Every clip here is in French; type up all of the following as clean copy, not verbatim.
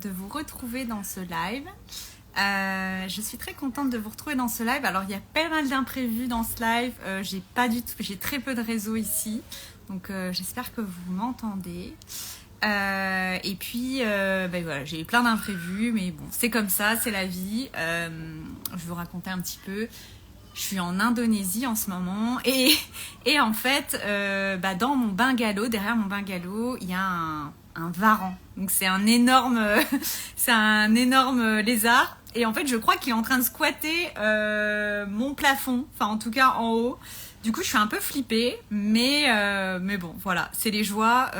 de vous retrouver dans ce live. Je suis très contente de vous retrouver dans ce live. Alors, il y a pas mal d'imprévus dans ce live. J'ai très peu de réseau ici. Donc, j'espère que vous m'entendez. Et puis, voilà, j'ai eu plein d'imprévus. Mais bon, c'est comme ça, c'est la vie. Je vais vous raconter un petit peu. Je suis en Indonésie en ce moment. Et en fait, dans mon bungalow, derrière mon bungalow, il y a un varan. Donc c'est un énorme lézard. Et en fait, je crois qu'il est en train de squatter mon plafond. Enfin, en tout cas, en haut. Du coup, je suis un peu flippée. Mais bon, voilà. C'est les joies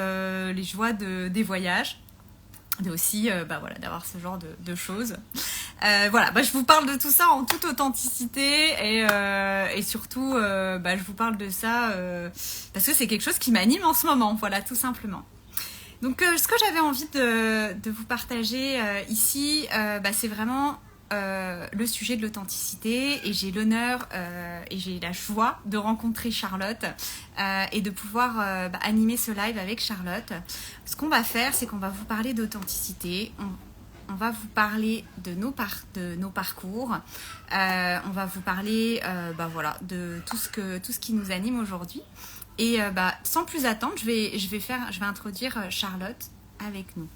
des voyages. Et aussi, voilà, d'avoir ce genre de choses. Voilà, je vous parle de tout ça en toute authenticité. Et surtout, je vous parle de ça parce que c'est quelque chose qui m'anime en ce moment. Voilà, tout simplement. Donc, ce que j'avais envie de vous partager ici, c'est vraiment le sujet de l'authenticité. Et j'ai l'honneur et j'ai la joie de rencontrer Charlotte et de pouvoir animer ce live avec Charlotte. Ce qu'on va faire, c'est qu'on va vous parler d'authenticité. On va vous parler de nos parcours. On va vous parler de tout ce qui nous anime aujourd'hui. Et sans plus attendre, je vais introduire Charlotte avec nous.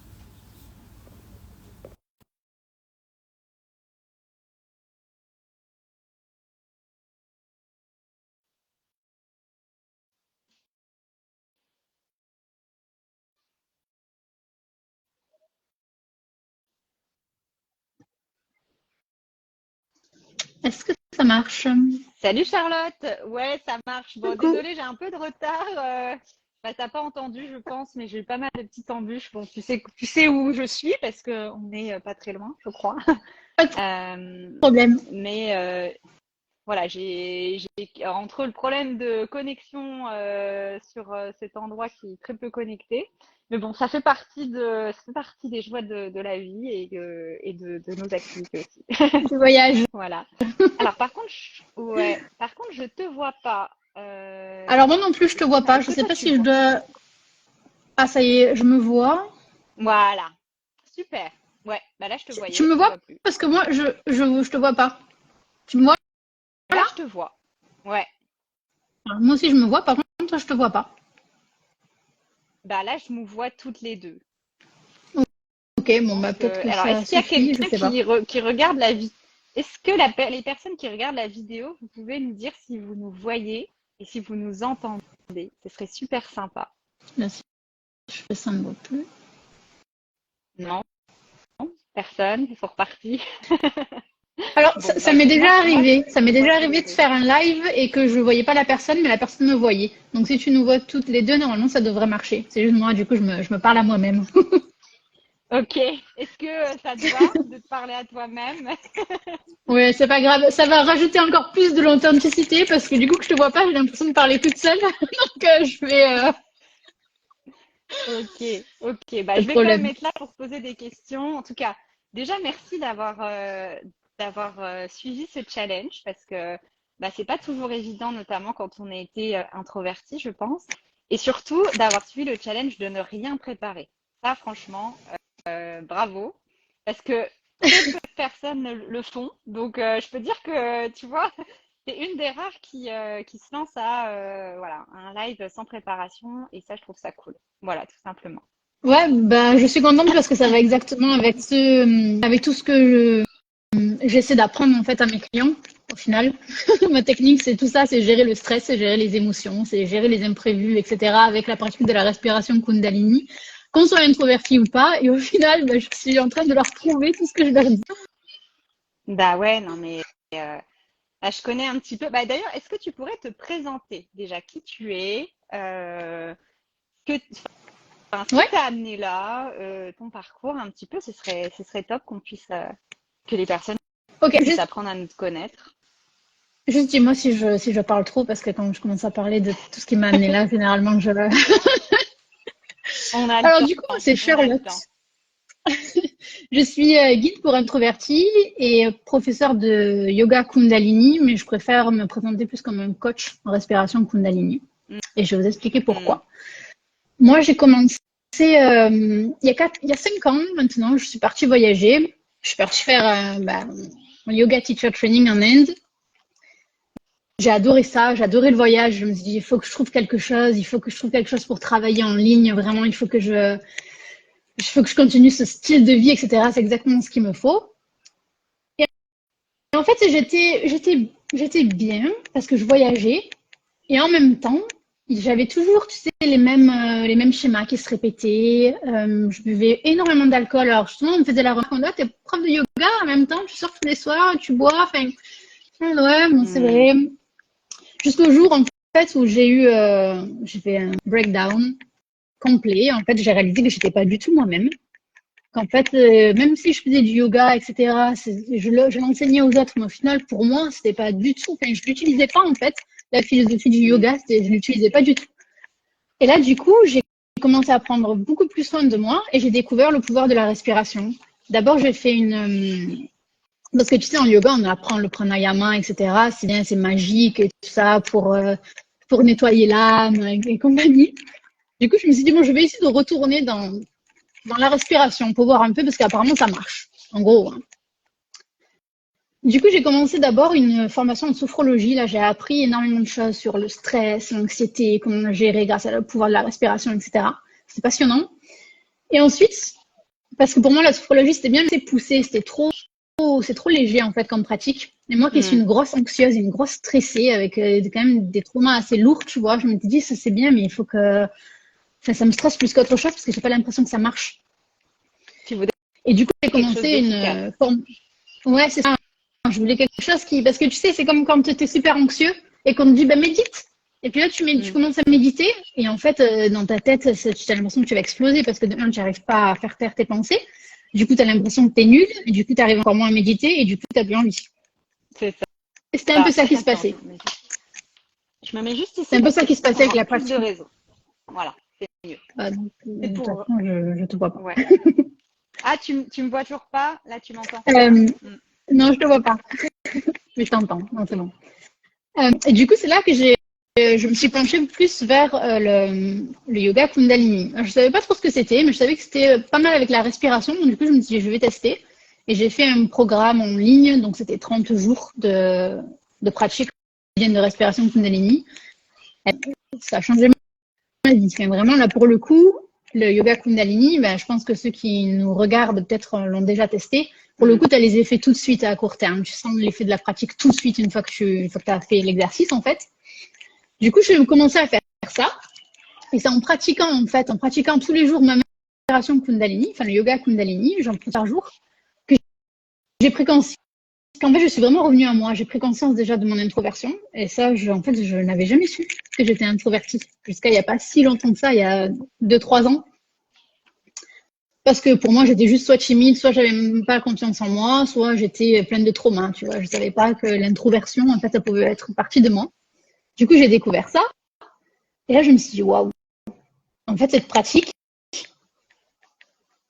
Est-ce que ça marche? Salut Charlotte, ouais ça marche. Bon Coucou. désolée j'ai un peu de retard. T'as pas entendu je pense, mais j'ai eu pas mal de petites embûches. Bon tu sais où je suis parce que on n'est pas très loin je crois. Pas de Euh, problème. mais voilà j'ai entre le problème de connexion sur cet endroit qui est très peu connecté. Mais bon ça fait partie des joies de la vie et de nos activités aussi. Du voyage. Voilà. Alors par contre, je te vois pas. Alors moi non plus, je te vois pas. Est-ce Je que sais toi pas tu me si je vois? dois... Ah, ça y est, je me vois. Voilà. Super. Ouais, bah là je te Tu voyais, me je te vois? vois plus. Parce que moi, je te vois pas. Tu me vois Là là? je te vois. Ouais. Moi aussi, je me vois. Par contre, toi, je te vois pas. Bah là je nous vois toutes les deux. Ok, Je bon, pense peut-être que. que Alors ça est-ce qu'il y a suffit, je quelqu'un sais pas. qui regarde la vie? Est-ce que les personnes qui regardent la vidéo, vous pouvez nous dire si vous nous voyez et si vous nous entendez? Ce serait super sympa. Là, si je fais ça, ne voit plus. Non, personne, ils sont repartis. Alors, Bon, ça m'est déjà moi arrivé. je Ça m'est nous vois déjà tous les arrivé de deux. faire un live et que je voyais pas la personne, mais la personne me voyait. Donc, si tu nous vois toutes les deux, normalement, ça devrait marcher. C'est juste moi, du coup, je me parle à moi-même. Ok, est-ce que ça te va de te parler à toi-même? Ouais, c'est pas grave. Ça va rajouter encore plus de l'authenticité parce que du coup que je te vois pas, j'ai l'impression de parler toute seule. Donc je vais Ok, ok. pas Bah, de je vais quand même problème. être là pour te poser des questions. En tout cas, déjà, merci d'avoir suivi ce challenge parce que c'est pas toujours évident, notamment quand on a été introverti, je pense. Et surtout, d'avoir suivi le challenge de ne rien préparer. Ça, franchement, bravo. Parce que très peu de personnes le font. Donc, je peux dire que, tu vois, c'est une des rares qui se lance à voilà, un live sans préparation. Et ça, je trouve ça cool. Voilà, tout simplement. Ouais, bah je suis contente parce que ça va exactement avec tout ce que j'essaie d'apprendre en fait à mes clients. Au final, ma technique c'est tout ça, c'est gérer le stress, c'est gérer les émotions, c'est gérer les imprévus, etc. Avec la pratique de la respiration Kundalini, qu'on soit introverti ou pas. Et au final, bah, je suis en train de leur prouver tout ce que je leur dis. Bah ouais, non, mais je connais un petit peu. Bah, d'ailleurs, est-ce que tu pourrais te présenter déjà qui tu es, que, ce qui Ouais. t'a amené là, ton parcours un petit peu, ce serait top que les personnes Ok. puissent apprendre à nous connaître. Juste dis-moi si je parle trop, parce que quand je commence à parler de tout ce qui m'a amené là, généralement je... On a le Alors temps, du coup, c'est on a le Charlotte. temps. Je suis guide pour introvertis et professeur de yoga Kundalini, mais je préfère me présenter plus comme un coach en respiration Kundalini. Mm, Et je vais vous expliquer mm, pourquoi. Moi, j'ai commencé il y a 5 ans maintenant, je suis partie voyager. Je suis partie faire mon yoga teacher training en Inde. J'ai adoré ça, j'ai adoré le voyage. Je me suis dit, il faut que je trouve quelque chose, il faut que je trouve quelque chose pour travailler en ligne. Vraiment, il faut que je continue ce style de vie, etc. C'est exactement ce qu'il me faut. Et en fait, j'étais bien parce que je voyageais. Et en même temps, j'avais toujours, tu sais, les mêmes schémas qui se répétaient. Je buvais énormément d'alcool. Alors justement, on me faisait la remarque, oh, t'es prof de yoga, en même temps, tu sors tous les soirs, tu bois. Enfin, ouais, bon, c'est vrai. Jusqu'au jour, en fait, où j'ai fait un breakdown complet. En fait, j'ai réalisé que j'étais pas du tout moi-même. Qu'en fait, même si je faisais du yoga, etc., je l'enseignais aux autres, mais au final, pour moi, c'était pas du tout. Enfin, je l'utilisais pas, en fait. La philosophie du yoga, je l'utilisais pas du tout. Et là, du coup, j'ai commencé à prendre beaucoup plus soin de moi et j'ai découvert le pouvoir de la respiration. D'abord, j'ai fait parce que tu sais, en yoga, on apprend le pranayama, etc. C'est bien, c'est magique et tout ça pour nettoyer l'âme et compagnie. Du coup, je me suis dit, bon, je vais essayer de retourner dans la respiration pour voir un peu, parce qu'apparemment, ça marche. En gros. Hein. Du coup, j'ai commencé d'abord une formation en sophrologie. Là, j'ai appris énormément de choses sur le stress, l'anxiété, comment le gérer grâce au pouvoir de la respiration, etc. C'est passionnant. Et ensuite, parce que pour moi, la sophrologie, c'était bien, mais c'est poussé, c'est trop léger en fait comme pratique. Et moi qui suis une grosse anxieuse, une grosse stressée avec quand même des traumas assez lourds, tu vois, je me dis ça c'est bien, mais il faut que, enfin, ça me stresse plus qu'autre chose parce que j'ai pas l'impression que ça marche. Et du coup j'ai commencé une forme. Ouais c'est ça. Je voulais quelque chose parce que tu sais c'est comme quand tu es super anxieux et qu'on te dit bah médite. Et puis là tu commences à méditer et en fait dans ta tête tu as l'impression que tu vas exploser parce que de un tu n'arrives pas à faire taire tes pensées. Du coup, tu as l'impression que tu es nul, et du coup, tu arrives encore moins à méditer, et du coup, tu n'as plus envie. C'est ça. Et c'était un peu ça qui se passait. Je me mets juste ici. C'est un peu ça qui se passait avec la pratique. De réseau. Voilà, c'est mieux. De toute façon, je te vois pas. Ouais. Ah, tu me vois toujours pas? Là, tu m'entends? Non, je te vois pas. Mais je t'entends. Non, c'est bon. Et du coup, c'est là que je me suis penchée plus vers le yoga Kundalini. Je savais pas trop ce que c'était, mais je savais que c'était pas mal avec la respiration. Donc, du coup, je me suis dit, je vais tester. Et j'ai fait un programme en ligne. Donc, c'était 30 jours de pratique de respiration Kundalini. Et ça a changé ma vie. Enfin, vraiment, là, pour le coup, le yoga Kundalini, je pense que ceux qui nous regardent peut-être l'ont déjà testé. Pour le coup, tu as les effets tout de suite à court terme. Tu sens l'effet de la pratique tout de suite une fois que tu as fait l'exercice, en fait. Du coup, je vais commencer à faire ça. Et c'est en pratiquant tous les jours ma respiration Kundalini, enfin le yoga Kundalini, j'en fais par jour, que j'ai pris conscience qu'en fait, je suis vraiment revenue à moi. J'ai pris conscience déjà de mon introversion. Et ça, je n'avais jamais su que j'étais introvertie. Jusqu'à il n'y a pas si longtemps que ça, il y a 2-3 ans. Parce que pour moi, j'étais juste soit timide, soit j'avais même pas confiance en moi, soit j'étais pleine de traumas, tu vois. Je savais pas que l'introversion, en fait, ça pouvait être partie de moi. Du coup, j'ai découvert ça. Et là, je me suis dit, waouh. En fait, cette pratique,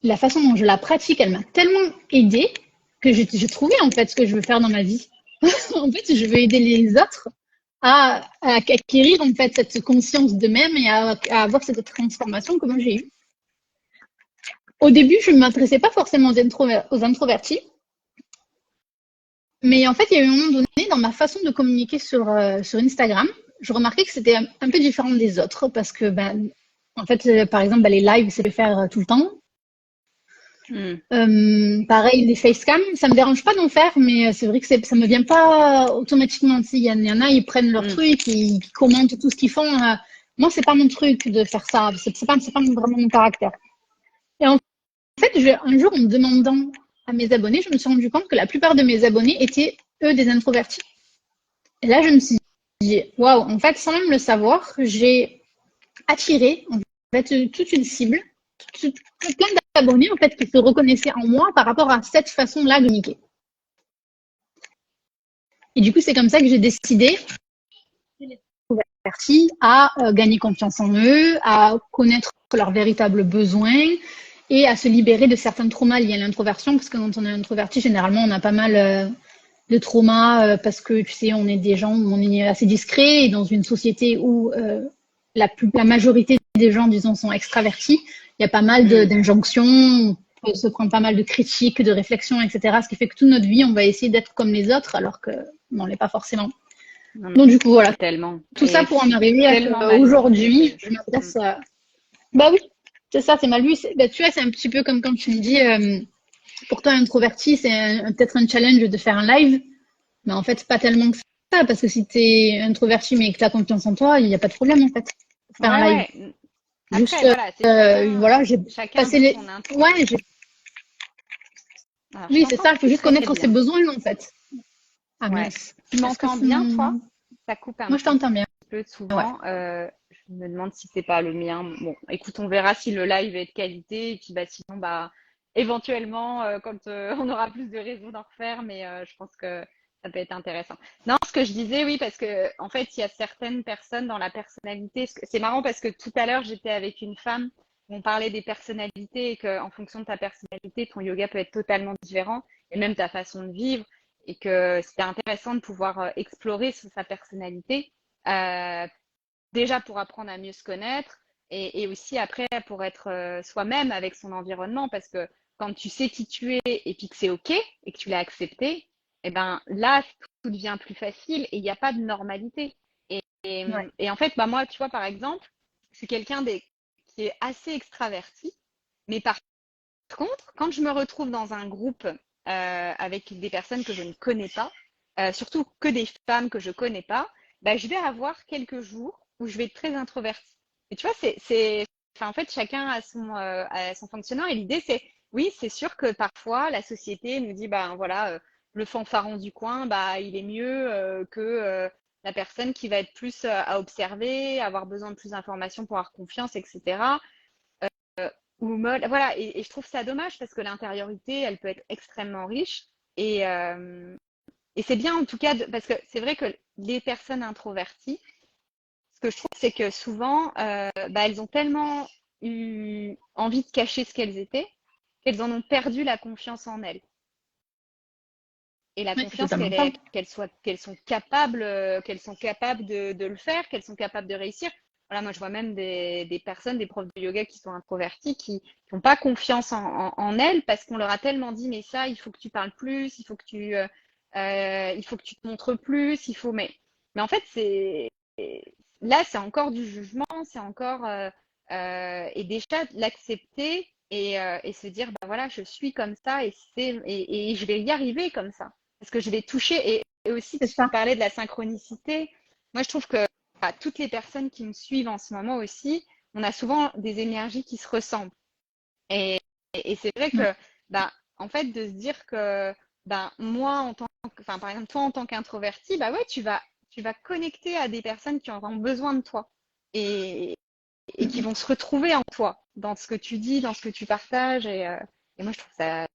la façon dont je la pratique, elle m'a tellement aidée que j'ai trouvé, en fait, ce que je veux faire dans ma vie. En fait, je veux aider les autres à acquérir, en fait, cette conscience d'eux-mêmes et à avoir cette transformation que moi j'ai eue. Au début, je ne m'intéressais pas forcément aux introvertis. Mais en fait, il y a eu un moment donné, dans ma façon de communiquer sur Instagram, je remarquais que c'était un peu différent des autres parce que, en fait, par exemple, les lives, c'est de faire tout le temps. Pareil, les facecam, ça me dérange pas d'en faire, mais c'est vrai que ça me vient pas automatiquement. Il y en a, ils prennent leur truc, ils commentent tout ce qu'ils font. Moi, c'est pas mon truc de faire ça. C'est pas vraiment mon caractère. Et en fait, un jour, en me demandant à mes abonnés, je me suis rendu compte que la plupart de mes abonnés étaient, eux, des introvertis. Et là, je me suis dit, waouh, en fait, sans même le savoir, j'ai attiré, en fait, toute une cible, plein d'abonnés, en fait, qui se reconnaissaient en moi par rapport à cette façon-là de communiquer. Et du coup, c'est comme ça que j'ai décidé à gagner confiance en eux, à connaître leurs véritables besoins et à se libérer de certains traumas liés à l'introversion, parce que quand on est introverti, généralement, on a pas mal de traumas parce que, tu sais, on est des gens où on est assez discret et dans une société où la majorité des gens, disons, sont extravertis, il y a pas mal d'injonctions, on peut se prendre pas mal de critiques, de réflexions, etc. Ce qui fait que toute notre vie, on va essayer d'être comme les autres, alors que on l'est pas forcément. Non, Donc du coup, voilà. tellement. Tout ça Et pour en arriver à tellement mal qu'aujourd'hui, vu. je m'adresse à... Bah oui, c'est ça, c'est mal vu. Bah, tu vois, c'est un petit peu comme quand tu me dis, pour toi, introverti, c'est peut-être un challenge de faire un live. Mais en fait, pas tellement que ça, parce que si t'es introverti mais que t'as confiance en toi, il n'y a pas de problème en fait. Faire un Ouais, live. ouais. Juste, Après, voilà, c'est voilà, j'ai chacun passé dit les. son intro. Ouais, Alors, je oui, c'est t'entends ça, il faut plus juste très connaître ses bien. besoins en fait. Ah Ouais. mince. Tu Est-ce que m'entends c'est bien, toi? mon. Ça coupe un Moi, je petit t'entends bien. peu Ouais. souvent. Je me demande si c'est pas le mien. Bon, écoute, on verra si le live est de qualité. Et puis, bah, sinon, bah, éventuellement, quand on aura plus de réseaux d'en refaire, mais je pense que ça peut être intéressant. Non, ce que je disais, oui, parce que en fait, il y a certaines personnes dans la personnalité. C'est marrant parce que tout à l'heure, j'étais avec une femme. On parlait des personnalités et qu'en fonction de ta personnalité, ton yoga peut être totalement différent et même ta façon de vivre et que c'était intéressant de pouvoir explorer sur sa personnalité, euh, déjà pour apprendre à mieux se connaître et aussi après pour être soi-même avec son environnement parce que quand tu sais qui tu es et puis que c'est OK et que tu l'as accepté, et ben là, tout devient plus facile et il n'y a pas de normalité. Ouais. Et en fait, bah moi, tu vois, par exemple, je suis quelqu'un qui est assez extraverti, mais par contre, quand je me retrouve dans un groupe avec des personnes que je ne connais pas, surtout que des femmes que je connais pas, bah, je vais avoir quelques jours où je vais être très introvertie. Et tu vois, enfin, en fait, chacun a son fonctionnement. Et l'idée, c'est, oui, c'est sûr que parfois, la société nous dit, ben voilà, le fanfaron du coin, bah, il est mieux que la personne qui va être plus à observer, avoir besoin de plus d'informations pour avoir confiance, etc. Ou mode, voilà, et je trouve ça dommage parce que l'intériorité, elle peut être extrêmement riche. Et c'est bien en tout cas, parce que c'est vrai que les personnes introverties, ce que je trouve, c'est que souvent, bah, elles ont tellement eu envie de cacher ce qu'elles étaient qu'elles en ont perdu la confiance en elles. Et la Ouais, c'est confiance totalement ça. qu'elles sont capables de le faire, qu'elles sont capables de réussir. Voilà, moi, je vois même des personnes, des profs de yoga qui sont introvertis, qui n'ont pas confiance en elles parce qu'on leur a tellement dit, mais ça, il faut que tu parles plus, il faut que tu te montres plus, mais en fait, là, c'est encore du jugement, c'est encore, et déjà l'accepter et se dire, bah voilà, je suis comme ça et je vais y arriver comme ça parce que je vais toucher. Et aussi, C'est tu ça. parlais de la synchronicité. Moi, je trouve que toutes les personnes qui me suivent en ce moment aussi, on a souvent des énergies qui se ressemblent. Et, et c'est vrai Ouais. que, bah, en fait, de se dire que, bah, moi, enfin, par exemple, toi, en tant qu'introverti, bah ouais, tu vas connecter à des personnes qui auront besoin de toi et, et qui vont se retrouver en toi, dans ce que tu dis, dans ce que tu partages. Et moi, je trouve ça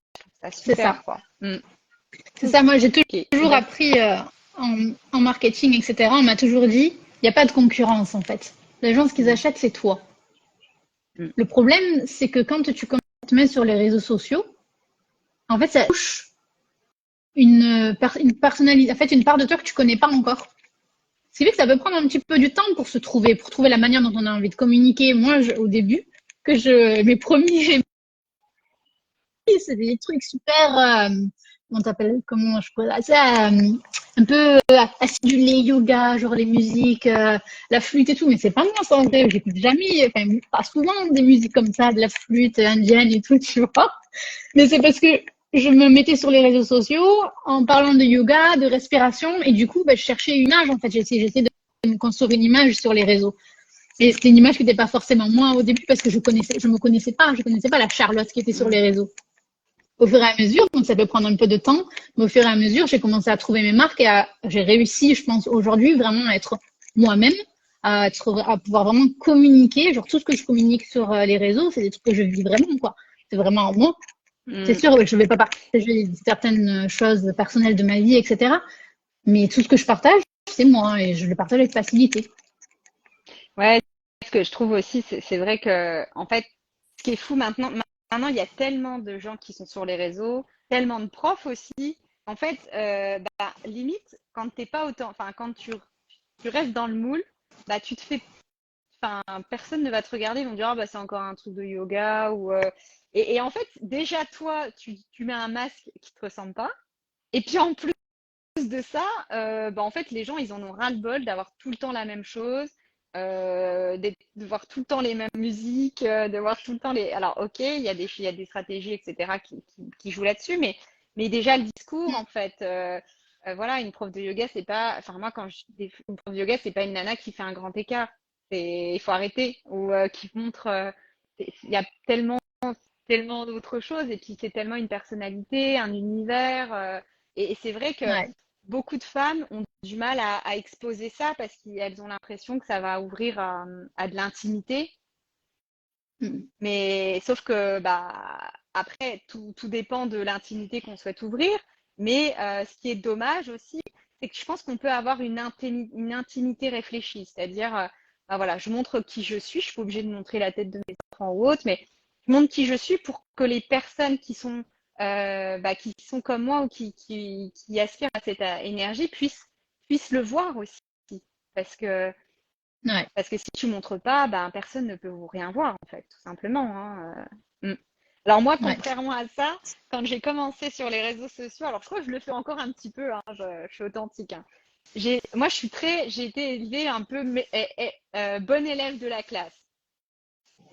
C'est ça. super, quoi. Mm. C'est ça. Moi, j'ai Ok. Et toujours ben, appris en marketing, etc. On m'a toujours dit, il n'y a pas de concurrence en fait. Les gens, ce qu'ils mm, achètent, c'est toi. mm, Le problème, c'est que quand tu commences à te mettre sur les réseaux sociaux, en fait, ça touche une personnalité, en fait, une part de toi que tu connais pas encore. Ce qui fait que ça peut prendre un petit peu du temps pour trouver la manière dont on a envie de communiquer. Moi, au début, mes premiers, c'est des trucs super, comment je pourrais, ça, un peu acidulé, yoga, genre les musiques, la flûte et tout, mais c'est pas moi ça en vrai, j'écoute jamais, enfin, pas souvent des musiques comme ça, de la flûte indienne et tout, tu vois. Mais c'est parce que je me mettais sur les réseaux sociaux en parlant de yoga, de respiration, et du coup, bah, je cherchais une image, en fait. J'essayais de me construire une image sur les réseaux. Et c'était une image qui n'était pas forcément moi au début parce que je connaissais pas la Charlotte qui était sur mm. les réseaux. Au fur et à mesure, donc ça peut prendre un peu de temps, mais au fur et à mesure, j'ai commencé à trouver mes marques et j'ai réussi, je pense, aujourd'hui, vraiment à être moi-même, à pouvoir vraiment communiquer. Genre, tout ce que je communique sur les réseaux, c'est des trucs que je vis vraiment, quoi. C'est vraiment moi. C'est Mm. sûr, je ne vais pas partager certaines choses personnelles de ma vie, etc. Mais tout ce que je partage, c'est moi et je le partage avec facilité. Ouais, ce que je trouve aussi, c'est vrai que, en fait, ce qui est fou maintenant, il y a tellement de gens qui sont sur les réseaux, tellement de profs aussi. En fait, bah, limite, quand t'es pas autant, enfin, quand tu restes dans le moule, bah, enfin, personne ne va te regarder, ils vont dire, ah, bah, c'est encore un truc de yoga ou, et en fait, déjà, toi, tu mets un masque qui te ressemble pas. Et puis, en plus de ça, bah, en fait, les gens, ils en ont ras-le-bol d'avoir tout le temps la même chose, de voir tout le temps les mêmes musiques, de voir tout le temps les. Alors, ok, il y a des stratégies, etc., qui jouent là-dessus, mais déjà, le discours, en fait, voilà, une prof de yoga, c'est pas. Enfin, moi, une prof de yoga, c'est pas une nana qui fait un grand écart. Il faut arrêter. Ou qui montre. Il y a tellement d'autres choses, et puis c'est tellement une personnalité, un univers. Et c'est vrai que Ouais. beaucoup de femmes ont du mal à exposer ça parce qu'elles ont l'impression que ça va ouvrir à de l'intimité. Mm. Mais sauf que bah après, tout dépend de l'intimité qu'on souhaite ouvrir. Mais ce qui est dommage aussi, c'est que je pense qu'on peut avoir une intimité réfléchie. C'est-à-dire, bah voilà, je montre qui je suis, je suis pas obligée de montrer la tête de mes enfants ou autre, mais je montre qui je suis pour que les personnes qui sont comme moi ou qui aspirent à cette énergie puissent le voir aussi. Parce que Ouais. parce que si tu montres pas, ben, personne ne peut vous rien voir, en fait, tout simplement, hein. Alors moi, Ouais. contrairement à ça, quand j'ai commencé sur les réseaux sociaux, alors je crois que je le fais encore un petit peu, hein, je suis authentique, hein. Moi, j'ai été élevée un peu bonne élève de la classe.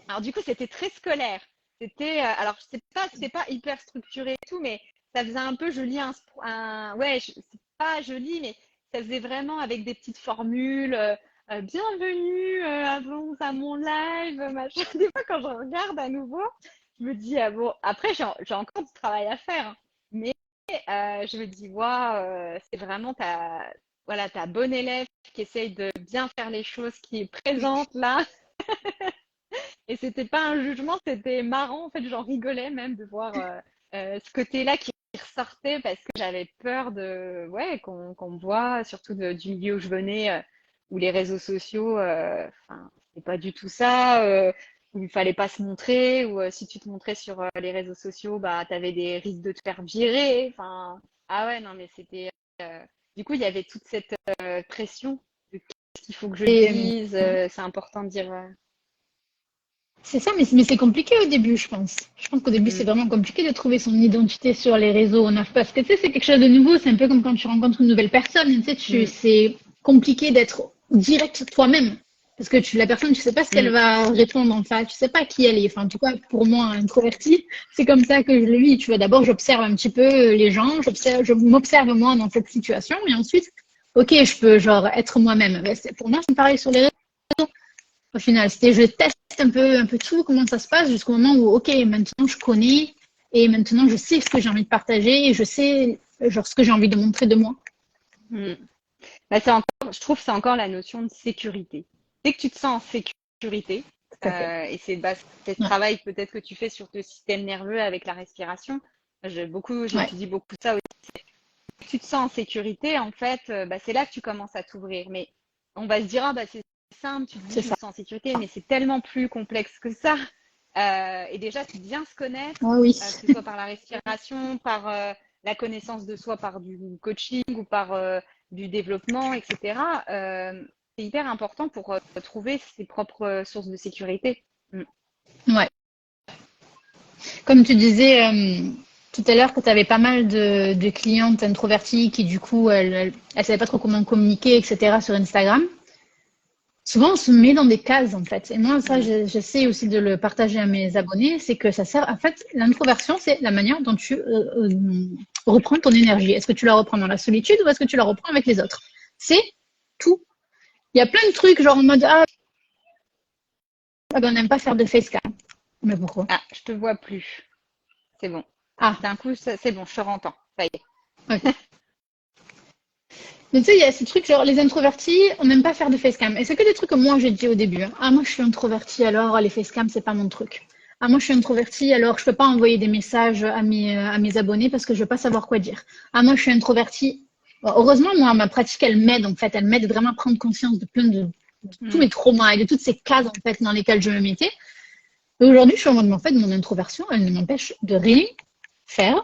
Alors du coup, c'était très scolaire. Alors c'est pas hyper structuré et tout, mais ça faisait un peu, je lis ouais, c'est pas joli, mais ça faisait vraiment avec des petites formules. Bienvenue à mon live, machin. Des fois, quand je regarde à nouveau, je me dis, ah bon, après, j'ai encore du travail à faire, hein. Mais je me dis, waouh, c'est vraiment ta bonne élève qui essaye de bien faire les choses, qui est présente là. Et c'était pas un jugement, c'était marrant. En fait, j'en rigolais même de voir ce côté-là qui ressortait parce que j'avais peur ouais, qu'on me voit, surtout du milieu où je venais, où les réseaux sociaux, enfin, c'était pas du tout ça, où il fallait pas se montrer, ou si tu te montrais sur les réseaux sociaux, bah, t'avais des risques de te faire virer. Enfin, ah ouais, non, mais c'était. Du coup, il y avait toute cette pression de qu'est-ce qu'il faut que je Et, dise, c'est important de dire. c'est ça, mais c'est compliqué au début, je pense. Je pense qu'au début, c'est Mm, vraiment compliqué de trouver son identité sur les réseaux. Parce que tu sais, c'est quelque chose de nouveau. C'est un peu comme quand tu rencontres une nouvelle personne. Tu sais, mm, c'est compliqué d'être direct toi-même. Parce que la personne, tu sais pas ce qu'elle mm. va répondre en face. Tu sais pas qui elle est. Enfin, en tout cas, pour moi, introvertie, c'est comme ça que je le vis. Tu vois, d'abord, j'observe un petit peu les gens. Je m'observe moi dans cette situation. Et ensuite, ok, je peux, genre, être moi-même. Pour moi, c'est pareil sur les réseaux. Au final, c'était je teste un peu tout, comment ça se passe, jusqu'au moment où, ok, maintenant je connais et maintenant je sais ce que j'ai envie de partager et je sais genre ce que j'ai envie de montrer de moi. Mm. Bah, je trouve que c'est encore la notion de sécurité. Dès que tu te sens en sécurité, Tout à fait. et c'est le Ouais. travail peut-être que tu fais sur le système nerveux avec la respiration. Ouais. J'étudie beaucoup ça aussi. Dès que tu te sens en sécurité, en fait, bah, c'est là que tu commences à t'ouvrir. Mais on va se dire, ah, bah, c'est simple, tu te dis, C'est je me ça. sens en sécurité, mais c'est tellement plus complexe que ça. Et déjà, c'est bien se connaître, Ah oui. que ce soit par la respiration, par la connaissance de soi, par du coaching ou par du développement, etc. C'est hyper important pour trouver ses propres sources de sécurité. Mm. Ouais. Comme tu disais tout à l'heure que tu avais pas mal de clientes introverties qui du coup elles savaient pas trop comment communiquer, etc. sur Instagram. Souvent, on se met dans des cases, en fait. Et moi, ça, Mm. j'essaie aussi de le partager à mes abonnés. C'est que ça sert, en fait, l'introversion, c'est la manière dont tu reprends ton énergie. Est-ce que tu la reprends dans la solitude ou est-ce que tu la reprends avec les autres? C'est tout. Il y a plein de trucs, genre en mode, ah, on n'aime pas faire de facecam. Mais pourquoi? Ah, je te vois plus. C'est bon. Ah, D'un coup, c'est bon, je te rentends. Ça y est. ok. Mais tu sais, il y a ces trucs, genre les introvertis, on n'aime pas faire de facecam. Et c'est que des trucs que moi j'ai dit au début, hein. Ah, moi je suis introvertie, alors les facecam, c'est pas mon truc. Ah, moi je suis introvertie, alors je peux pas envoyer des messages à mes abonnés parce que je veux pas savoir quoi dire. Ah, moi je suis introvertie. Bon, heureusement, moi, ma pratique, elle m'aide en fait. Elle m'aide vraiment à prendre conscience de tous Mm. mes traumas et de toutes ces cases en fait dans lesquelles je me mettais. Et aujourd'hui, je suis en mode, mais en fait, mon introversion, elle ne m'empêche de rien faire,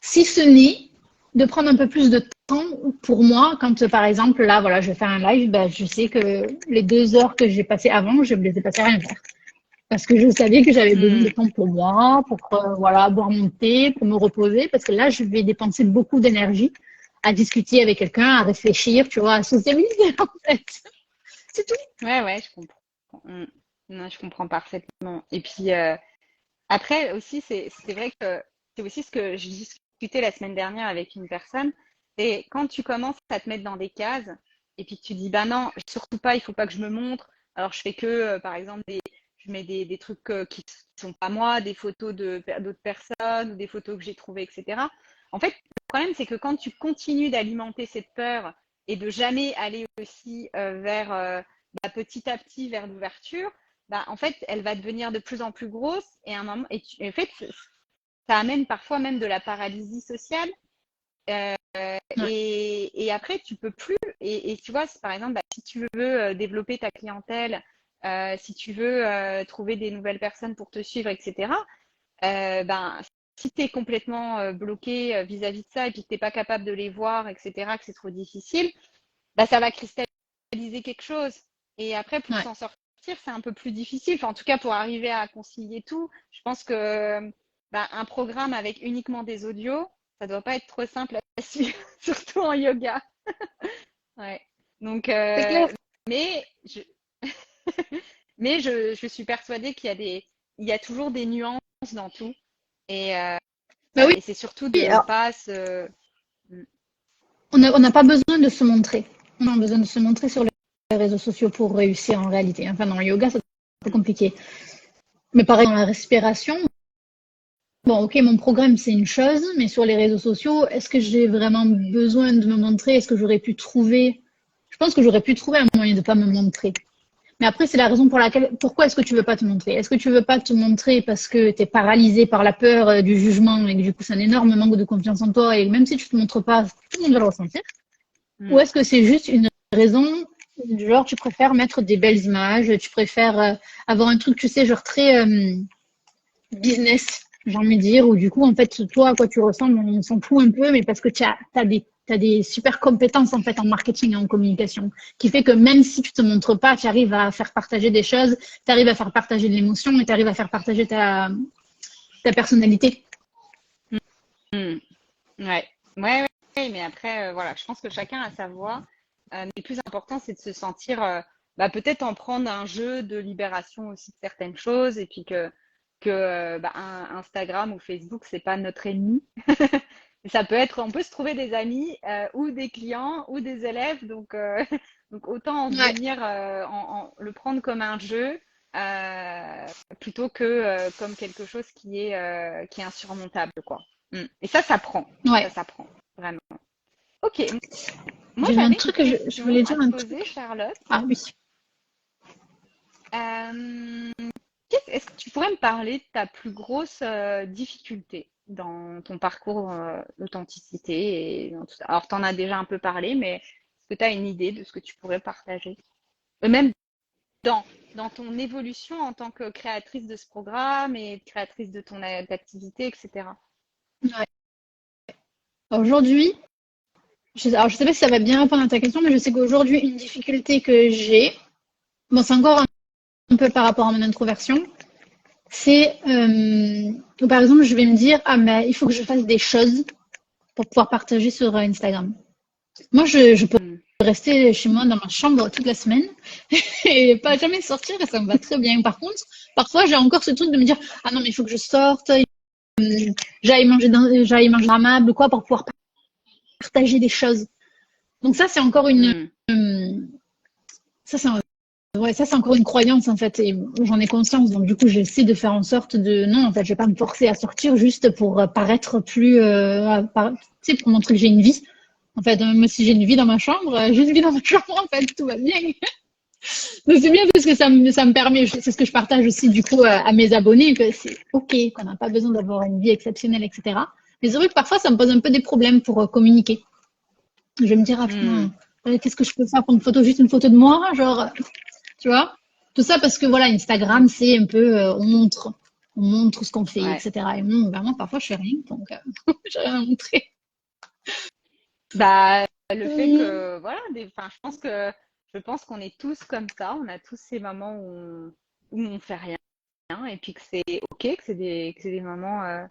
si ce n'est de prendre un peu plus de pour moi, quand par exemple, là, voilà, je vais faire un live, ben, je sais que les 2 heures que j'ai passées avant, je me les ai passées à rien faire. Parce que je savais que j'avais besoin de temps pour moi, pour voilà, boire mon thé, pour me reposer. Parce que là, je vais dépenser beaucoup d'énergie à discuter avec quelqu'un, à réfléchir, tu vois, à sociabiliser, en fait. C'est tout. Ouais, je comprends. Non, je comprends parfaitement. Et puis, après aussi, c'est vrai que c'est aussi ce que j'ai discuté la semaine dernière avec une personne. Et quand tu commences à te mettre dans des cases, et puis que tu dis, bah non, surtout pas, il faut pas que je me montre. Alors, je fais que, par exemple, je mets des trucs qui sont pas moi, des photos d'autres personnes ou des photos que j'ai trouvées, etc. En fait, le problème, c'est que quand tu continues d'alimenter cette peur et de jamais aller aussi vers petit à petit vers l'ouverture, bah, en fait, elle va devenir de plus en plus grosse et à un moment, en fait, ça amène parfois même de la paralysie sociale. Ouais. Et après, tu peux plus. Et tu vois, par exemple, bah, si tu veux développer ta clientèle, si tu veux trouver des nouvelles personnes pour te suivre, etc., ben, si tu es complètement bloqué vis-à-vis de ça et puis que tu n'es pas capable de les voir, etc., que c'est trop difficile, bah, ça va cristalliser quelque chose. Et après, pour Ouais. s'en sortir, c'est un peu plus difficile. Enfin, en tout cas, pour arriver à concilier tout, je pense que bah, un programme avec uniquement des audios, ça doit pas être trop simple à suivre, surtout en yoga. Ouais. Donc, C'est clair. mais je, mais je suis persuadée il y a toujours des nuances dans tout. Et, Bah oui, et c'est surtout de alors, pas on n'a pas besoin de se montrer. On a besoin de se montrer sur les réseaux sociaux pour réussir en réalité. Enfin, dans le yoga, c'est un peu compliqué. Mais pareil, dans la respiration, bon, ok, mon programme, c'est une chose, mais sur les réseaux sociaux, est-ce que j'ai vraiment besoin de me montrer? Est-ce que j'aurais pu trouver... Je pense que j'aurais pu trouver un moyen de ne pas me montrer. Mais après, c'est la raison pour laquelle... Pourquoi est-ce que tu veux pas te montrer? Est-ce que tu veux pas te montrer parce que tu es paralysé par la peur du jugement et que du coup, c'est un énorme manque de confiance en toi et même si tu te montres pas, tout le monde va le ressentir? Ou est-ce que c'est juste une raison, genre tu préfères mettre des belles images, tu préfères avoir un truc, tu sais, genre très business, j'ai envie de dire, ou du coup, en fait, toi, à quoi tu ressembles, on s'en fout un peu, mais parce que t'as des super compétences, en fait, en marketing et en communication, qui fait que même si tu te montres pas, tu arrives à faire partager des choses, tu arrives à faire partager de l'émotion et tu arrives à faire partager ta personnalité. Ouais. Ouais, mais après, voilà, je pense que chacun a sa voix. Mais le plus important, c'est de se sentir, bah, peut-être en prendre un jeu de libération aussi de certaines choses, et puis que bah, Instagram ou Facebook, c'est pas notre ennemi. Ça peut être, on peut se trouver des amis ou des clients ou des élèves, donc, donc autant en Ouais, devenir, le prendre comme un jeu euh, plutôt que comme quelque chose qui est insurmontable, quoi. Et ça s'apprend. ouais. Ça s'apprend, vraiment. Ok, moi J'avais un j'avais une truc que je question voulais à dire te un poser, truc. Charlotte. Ah oui. Euh, Est-ce que tu pourrais me parler de ta plus grosse difficulté dans ton parcours d'authenticité et dans tout ça? Alors, tu en as déjà un peu parlé, mais est-ce que tu as une idée de ce que tu pourrais partager? Même dans, dans ton évolution en tant que créatrice de ce programme et créatrice de ton activité, etc. Ouais. Aujourd'hui, alors je sais pas si ça va bien répondre à ta question, mais je sais qu'aujourd'hui, une difficulté que j'ai, bon, c'est encore un peu par rapport à mon introversion, c'est par exemple, je vais me dire, ah, mais il faut que je fasse des choses pour pouvoir partager sur Instagram. Moi, je peux Hmm. rester chez moi dans ma chambre toute la semaine et pas jamais sortir et ça me va très bien. Par contre, parfois, j'ai encore ce truc de me dire, ah non, mais il faut que je sorte, j'aille manger amable, quoi, pour pouvoir partager des choses. Donc ça, c'est encore Hmm. ça, c'est ouais, ça, c'est encore une croyance, en fait, et j'en ai conscience. Donc, du coup, j'essaie de faire en sorte de, non, en fait, je vais pas me forcer à sortir juste pour paraître plus, tu sais, pour montrer que j'ai une vie. En fait, même si j'ai une vie dans ma chambre, j'ai une vie dans ma chambre, en fait, tout va bien. Donc, c'est bien parce que ça me permet, c'est ce que je partage aussi, du coup, à mes abonnés, que c'est OK, qu'on n'a pas besoin d'avoir une vie exceptionnelle, etc. Mais c'est vrai que parfois, ça me pose un peu des problèmes pour communiquer. Je vais me dire, ah Hmm. putain, qu'est-ce que je peux faire pour une photo, juste une photo de moi, genre, tu vois? Tout ça parce que voilà, Instagram, c'est un peu, on montre ce qu'on fait, Ouais. etc. Et moi, vraiment, parfois, je fais rien, donc j'ai rien à montrer. Bah, le fait Hum, que, voilà, enfin, je pense qu'on est tous comme ça. On a tous ces moments où on fait rien et puis que c'est ok, que c'est des moments,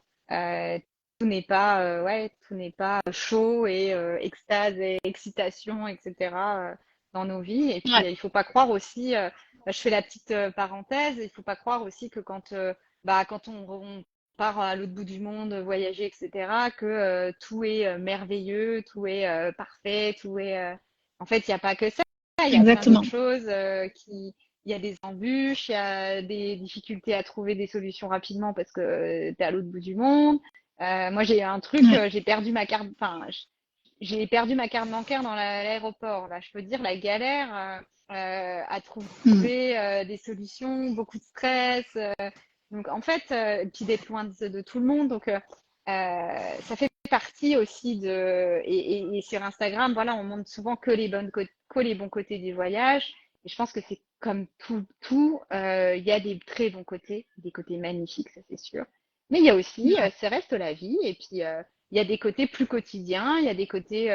tout n'est pas, ouais, tout n'est pas chaud et extase et excitation, etc. Dans nos vies. Et puis, Ouais, il faut pas croire aussi, je fais la petite parenthèse, il faut pas croire aussi que quand on part à l'autre bout du monde, voyager, etc., que tout est merveilleux, tout est parfait, en fait, il n'y a pas que ça. Il y a plein d'autres exactement. choses il y a des embûches, il y a des difficultés à trouver des solutions rapidement parce que tu es à l'autre bout du monde. Moi, j'ai eu un truc, Ouais. j'ai perdu ma carte, enfin, j'ai perdu ma carte bancaire dans l'aéroport. Là, je peux te dire la galère à Hum. trouver des solutions, beaucoup de stress. Donc, en fait, puis d'être loin de tout le monde. Donc, ça fait partie aussi et sur Instagram, voilà, on montre souvent que les bons côtés du voyage. Et je pense que c'est comme tout, il y a des très bons côtés, des côtés magnifiques, ça c'est sûr. Mais il y a aussi, Ouais. ça reste la vie. Et puis, il y a des côtés plus quotidiens, il y a des côtés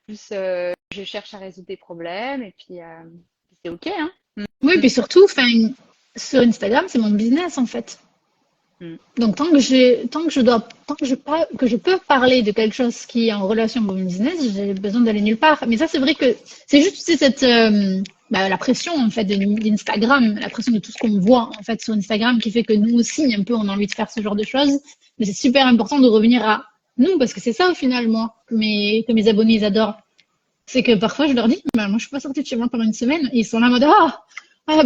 plus, je cherche à résoudre des problèmes. Et puis, c'est OK, hein. Oui, puis surtout, enfin, sur Instagram, c'est mon business en fait. Mm. Donc tant que je peux parler de quelque chose qui est en relation avec mon business, j'ai besoin d'aller nulle part. Mais ça, c'est vrai que c'est juste c'est la pression en fait d'Instagram, la pression de tout ce qu'on voit en fait sur Instagram qui fait que nous aussi un peu on a envie de faire ce genre de choses. Mais c'est super important de revenir à nous parce que c'est ça au final moi que mes abonnés ils adorent. C'est que parfois je leur dis, bah, moi je suis pas sortie de chez moi pendant une semaine et ils sont là en mode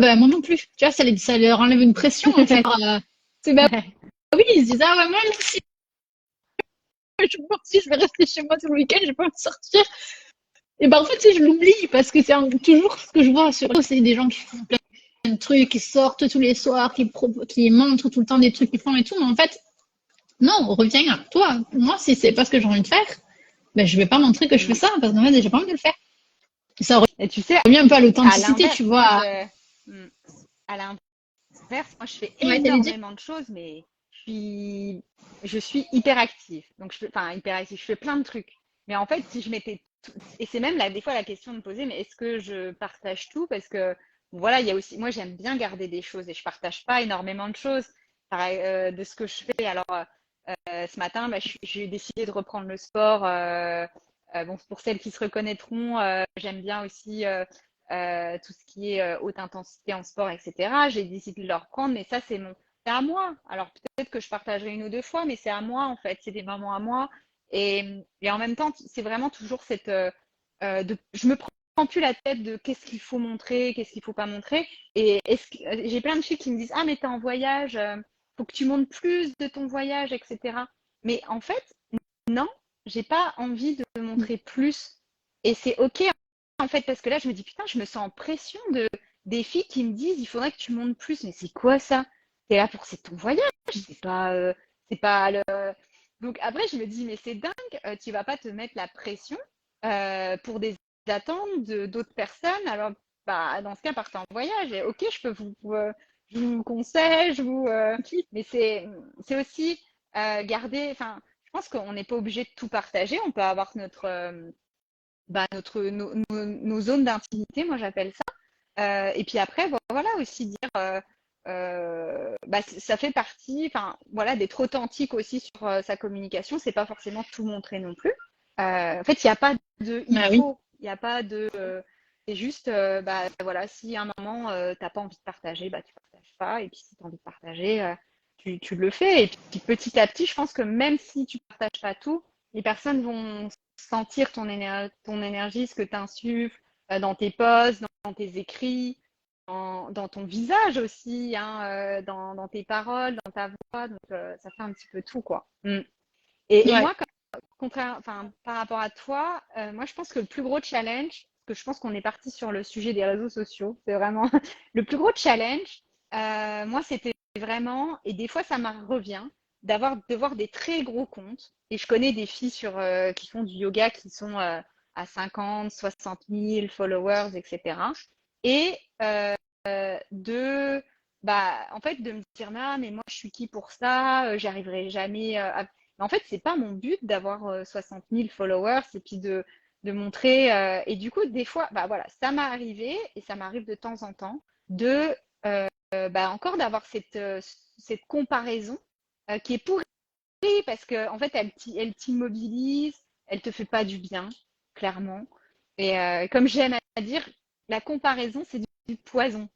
ben moi non plus. Tu vois, ça leur enlève une pression en fait. C'est bah oui, ils se disent, ah ouais, moi aussi, je vais rester chez moi tout le week-end, je vais pas me sortir. Et ben en fait, tu sais, je l'oublie parce que toujours ce que je vois sur c'est des gens qui font plein de trucs, qui sortent tous les soirs, qui montrent tout le temps des trucs qu'ils font et tout. Mais en fait, non, reviens à toi. Moi, si c'est pas ce que j'ai envie de faire, ben je vais pas montrer que je fais Mm. ça parce qu'en fait, j'ai pas envie de le faire. Et ça Et tu sais, revient un peu à à l'authenticité, l'inverse, tu vois. mm, à l'inverse, moi, je fais Ouais, t'allais dire. énormément de choses, mais je suis hyper active. Donc, enfin, hyper active, je fais plein de trucs. Mais en fait, si je mettais et c'est même là, des fois la question de me poser, mais est-ce que je partage tout? Parce que, bon, voilà, il y a aussi, moi, j'aime bien garder des choses et je partage pas énormément de choses de ce que je fais. Alors, ce matin, bah, j'ai décidé de reprendre le sport. Bon, pour celles qui se reconnaîtront, j'aime bien aussi tout ce qui est haute intensité en sport, etc. J'ai décidé de le reprendre, mais ça, c'est à moi. Alors peut-être que je partagerai une ou deux fois, mais c'est à moi en fait. C'est des moments à moi. Et en même temps, c'est vraiment toujours je me prends plus la tête de qu'est-ce qu'il faut montrer, qu'est-ce qu'il faut pas montrer. Et j'ai plein de filles qui me disent, ah mais t'es en voyage, faut que tu montres plus de ton voyage, etc. Mais en fait, non, j'ai pas envie de montrer plus. Et c'est OK en fait, parce que là, je me dis, putain, je me sens en pression des filles qui me disent, il faudrait que tu montes plus. Mais c'est quoi ça? T'es là c'est ton voyage, c'est pas le. Donc après, je me dis, mais c'est dingue, tu vas pas te mettre la pression pour des attentes d'autres personnes. Alors, bah, dans ce cas, partez en voyage. Et ok, je vous conseille, mais c'est aussi garder. Enfin, je pense qu'on n'est pas obligé de tout partager. On peut avoir nos zones d'intimité, moi j'appelle ça. Et puis après, voilà aussi dire, ça fait partie, enfin voilà, d'être authentique aussi sur sa communication. C'est pas forcément tout montrer non plus. En fait, il n'y a pas il Ah oui. faut, il n'y a pas c'est juste, voilà, si à un moment t'as pas envie de partager, bah tu partages pas. Et puis si tu as envie de partager, tu le fais. Et puis petit à petit, je pense que même si tu partages pas tout, les personnes vont sentir ton énergie, ce que tu insuffles dans tes posts, dans tes écrits, dans ton visage aussi, hein, dans tes paroles, dans ta voix. Donc, ça fait un petit peu tout, quoi. Mm. Et Ouais. moi, enfin, par rapport à toi, moi, je pense que le plus gros challenge, parce que je pense qu'on est parti sur le sujet des réseaux sociaux, c'est vraiment le plus gros challenge. Moi, c'était vraiment, et des fois, ça me revient, de voir des très gros comptes. Et je connais des filles qui font du yoga qui sont à 50, 60 000 followers, etc. Et en fait, de me dire, ah, mais moi, je suis qui pour ça? J'y arriverai jamais. Mais en fait, c'est pas mon but d'avoir 60 000 followers et puis de montrer. Et du coup, des fois, bah voilà, ça m'est arrivé et ça m'arrive de temps en temps de encore d'avoir cette comparaison qui est pourrie parce que en fait, elle t'immobilise, elle te fait pas du bien, clairement. Et comme j'aime à dire, la comparaison, c'est du poison.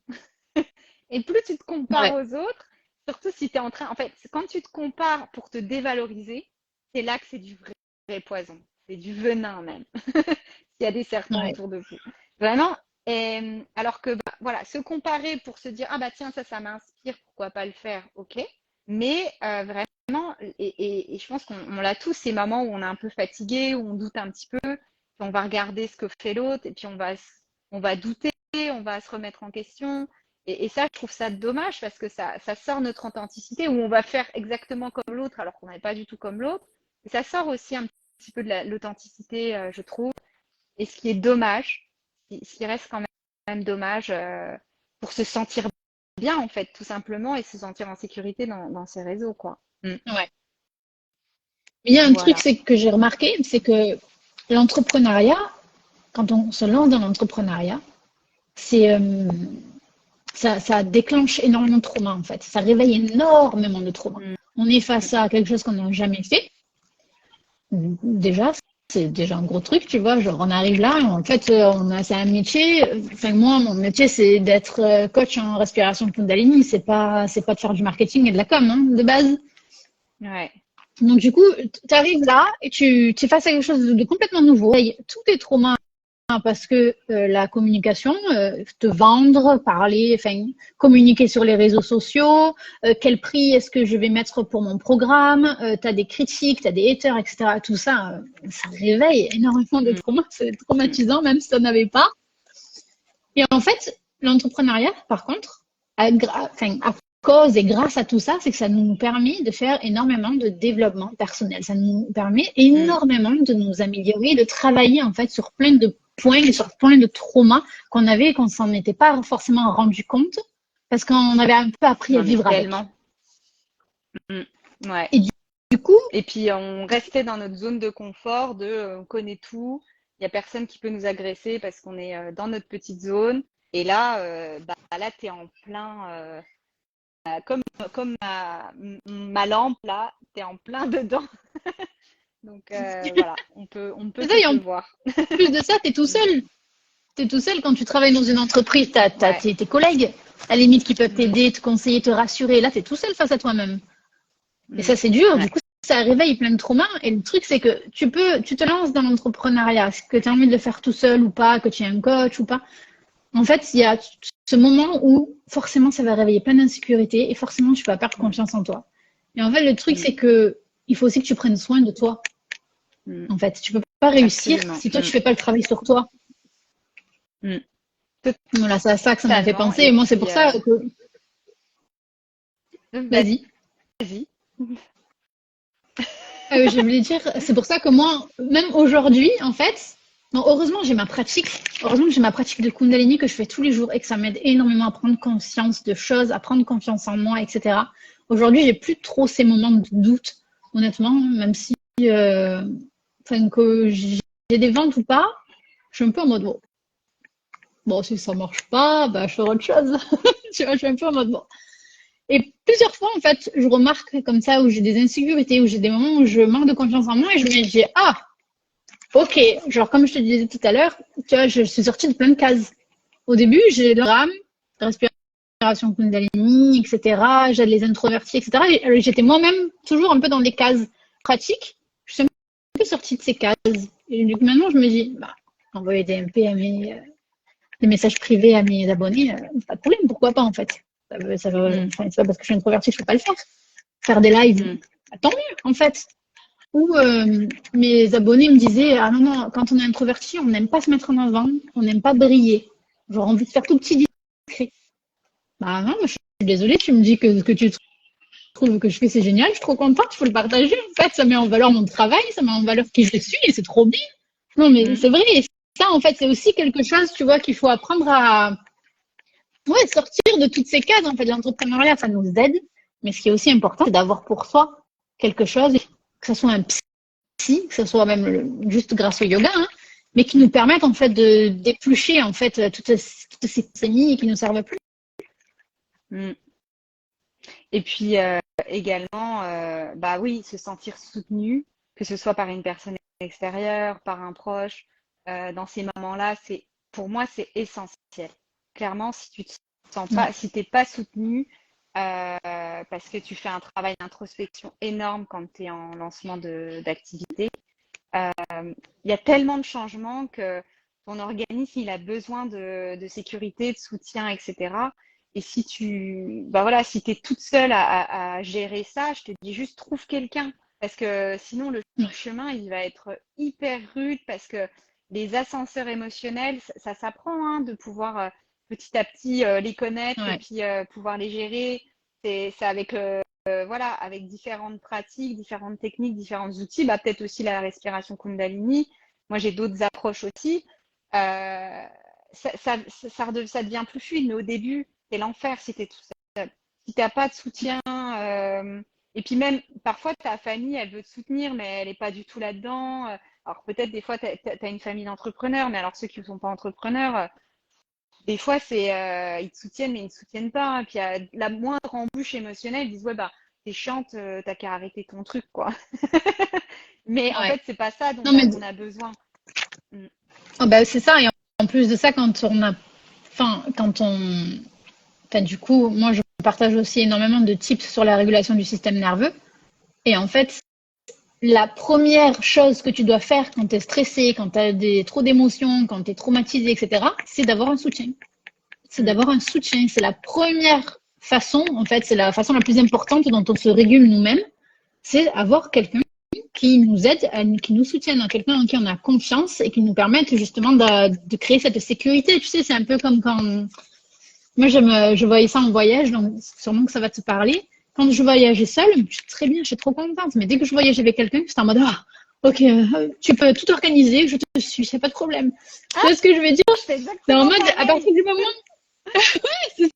Et plus tu te compares Ouais, aux autres, surtout si tu es en train. En fait, quand tu te compares pour te dévaloriser, c'est là que c'est du vrai poison. C'est du venin même. S'il y a des serpents ouais. autour de vous. Vraiment. Et, alors que, bah, voilà, se comparer pour se dire, ah bah tiens, ça m'inspire, pourquoi pas le faire, ok. Mais vraiment, et je pense qu'on l'a tous, ces moments où on est un peu fatigué, où on doute un petit peu, puis on va regarder ce que fait l'autre, et puis on va douter, on va se remettre en question. Et ça, je trouve ça dommage parce que ça sort notre authenticité où on va faire exactement comme l'autre alors qu'on n'est pas du tout comme l'autre. Et ça sort aussi un petit peu de l'authenticité, je trouve. Et ce qui est dommage, ce qui reste quand même dommage pour se sentir bien, en fait, tout simplement, et se sentir en sécurité dans ces réseaux, quoi. Mm. Ouais. Mais il y a un truc Voilà. c'est que j'ai remarqué, c'est que l'entrepreneuriat, quand on se lance dans l'entrepreneuriat, c'est ça déclenche énormément de trauma en fait. Ça réveille énormément de trauma. Mm. On est face à quelque chose qu'on n'a jamais fait. Déjà, c'est déjà un gros truc, tu vois. Genre, on arrive là, en fait, c'est un métier. Enfin, moi, mon métier, c'est d'être coach en respiration Kundalini. C'est pas de faire du marketing et de la com, hein, de base. Ouais. Donc, du coup, tu arrives là et tu es face à quelque chose de complètement nouveau. Et tous tes traumas parce que la communication, te vendre, parler, enfin, communiquer sur les réseaux sociaux, quel prix est-ce que je vais mettre pour mon programme, tu as des critiques, tu as des haters, etc. Tout ça, ça réveille énormément de Mm. traumas, c'est Mm. traumatisant même si tu n'en avais pas. Et en fait, l'entrepreneuriat, par contre, à cause et grâce à tout ça, c'est que ça nous permet de faire énormément de développement personnel. Ça nous permet Mm. énormément de nous améliorer, de travailler en fait sur plein de points et sur plein de traumas qu'on avait et qu'on s'en était pas forcément rendu compte parce qu'on avait un peu appris à J'en ai vivre avec. tellement. Mm. Ouais. Et du coup, Et puis, on restait dans notre zone de confort on connaît tout, il n'y a personne qui peut nous agresser parce qu'on est dans notre petite zone. Et là, là, tu es en plein, comme ma lampe, là, tu es en plein dedans. Donc, voilà, on peut c'est ça, que et te en voir. plus de ça, tu es tout Mm. seul. Tu es tout seul quand tu travailles dans une entreprise, tu as, Ouais. tes collègues, à la limite, qui peuvent Mm. t'aider, te conseiller, te rassurer. Là, tu es tout seul face à toi-même. Et Mm. ça, c'est dur. Du Ouais. coup, ça réveille plein de traumas. Et le truc, c'est que tu te lances dans l'entrepreneuriat. Est-ce que tu as envie de le faire tout seul ou pas, que tu es un coach ou pas. En fait, il y a ce moment où forcément, ça va réveiller plein d'insécurité et forcément, tu vas perdre Mm. confiance en toi. Et en fait, le truc, Mm. c'est que il faut aussi que tu prennes soin de toi. Mm. En fait, tu peux pas réussir Absolument. si toi, tu Mm. fais pas le travail sur toi. Mm. Voilà, c'est à ça que ça m'a fait Totalement. penser. Et Et moi, c'est puis, pour ça que, vas-y. vas-y. Je voulais dire, c'est pour ça que moi, même aujourd'hui, en fait, bon, heureusement, j'ai ma pratique. Heureusement que j'ai ma pratique de Kundalini que je fais tous les jours et que ça m'aide énormément à prendre conscience de choses, à prendre confiance en moi, etc. Aujourd'hui, j'ai plus trop ces moments de doute, honnêtement, même si, enfin, que j'ai des ventes ou pas, je suis un peu en mode, bon, si ça marche pas, bah, je ferai autre chose. Tu vois, je suis un peu en mode, bon. Et plusieurs fois, en fait, je remarque comme ça où j'ai des insécurités, où j'ai des moments où je manque de confiance en moi et je me dis, ah, ok, genre comme je te disais tout à l'heure, tu vois, je suis sortie de plein de cases. Au début, j'ai le rame, respiration Kundalini, etc. J'aide les introvertis, etc. Et j'étais moi-même toujours un peu dans des cases pratiques. Je suis un peu sortie de ces cases. Et du coup, maintenant, je me dis, bah, envoyer des MP à des messages privés à mes abonnés, pas de problème, pourquoi pas en fait. Enfin, c'est pas parce que je suis introvertie que je peux pas le faire. Faire des lives, Mm. tant mieux en fait. Ou mes abonnés me disaient, ah non, non, quand on est introverti, on n'aime pas se mettre en avant, on n'aime pas briller. J'aurais envie de faire tout petit discret. Bah non, moi, je suis désolée, tu me dis que tu trouves que je fais, c'est génial, je suis trop contente, il faut le partager. En fait, ça met en valeur mon travail, ça met en valeur qui je suis et c'est trop bien. Non, mais Mm. c'est vrai, et ça, en fait, c'est aussi quelque chose, tu vois, qu'il faut apprendre à sortir de toutes ces cases. En fait, l'entrepreneuriat, ça nous aide, mais ce qui est aussi important, c'est d'avoir pour soi quelque chose que ce soit un psy, que ce soit même juste grâce au yoga, hein, mais qui nous permettent en fait de d'éplucher en fait toutes ces sémies qui nous servent plus. Mm. Et puis également, bah oui, se sentir soutenu, que ce soit par une personne extérieure, par un proche, dans ces moments-là, pour moi, c'est essentiel. Clairement, si tu te sens Ouais. pas, si t'es pas soutenu, parce que tu fais un travail d'introspection énorme quand tu es en lancement d'activité, il y a tellement de changements que ton organisme, il a besoin de sécurité, de soutien, etc. Et si bah voilà, si tu es toute seule à gérer ça, je te dis juste trouve quelqu'un. Parce que sinon, le chemin, il va être hyper rude parce que les ascenseurs émotionnels, ça s'apprend hein, de pouvoir petit à petit les connaître et Ouais. puis pouvoir les gérer. C'est avec voilà, avec différentes pratiques, différentes techniques, différents outils, bah, peut-être aussi la respiration Kundalini. Moi, j'ai d'autres approches aussi. Euh, ça devient plus fluide, mais au début, c'est l'enfer si tu es tout seul. Si tu n'as pas de soutien, et puis même, parfois, ta famille, elle veut te soutenir, mais elle n'est pas du tout là-dedans. Alors peut-être des fois, tu as une famille d'entrepreneurs, mais alors ceux qui ne sont pas entrepreneurs, des fois, ils te soutiennent, mais ils ne te soutiennent pas. Et puis, à la moindre embûche émotionnelle, ils disent, ouais, bah, t'es chiante, t'as qu'à arrêter ton truc, quoi. Mais en Ouais. fait, c'est pas ça dont Non, mais on a besoin. Mm. oh, bah, c'est ça. Et en plus de ça, quand on, enfin, du coup, moi, je partage aussi énormément de tips sur la régulation du système nerveux. Et en fait, la première chose que tu dois faire quand tu es stressé, quand tu as trop d'émotions, quand tu es traumatisé, etc., c'est d'avoir un soutien. C'est Mm. d'avoir un soutien. C'est la première façon, en fait, c'est la façon la plus importante dont on se régule nous-mêmes, c'est avoir quelqu'un qui nous aide, qui nous soutienne, quelqu'un en qui on a confiance et qui nous permette justement de créer cette sécurité. Tu sais, c'est un peu comme quand moi je voyais ça en voyage, donc sûrement que ça va te parler. Quand je voyageais seule, je suis très bien, je suis trop contente. Mais dès que je voyageais avec quelqu'un, j'étais en mode ah, ok, tu peux tout organiser, je te suis, c'est pas de problème. Tu Ah, vois ce que je veux dire? je fais C'est en exactement mode à pareil. partir du moment, c'est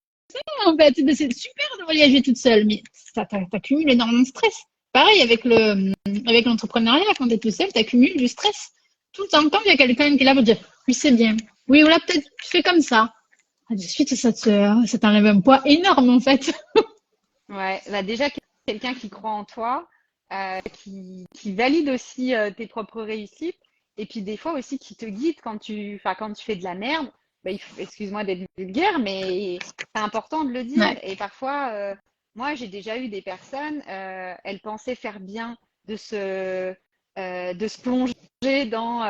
en fait, c'est super de voyager toute seule, mais ça t'accumule énormément de stress. Pareil avec l'entrepreneuriat, quand tu es tout seul, tu accumules du stress. Tout le temps, quand il y a quelqu'un qui est là pour dire oui, c'est bien, oui, ou là, peut-être tu fais comme ça. De suite, ça t'enlève un poids énorme en fait. Ouais, bah déjà, quelqu'un qui croit en toi, qui valide aussi tes propres réussites, et puis des fois aussi qui te guide enfin, quand tu fais de la merde, bah, excuse-moi d'être vulgaire, mais c'est important de le dire. Ouais. Et parfois, moi, j'ai déjà eu des personnes, elles pensaient faire bien de se plonger dans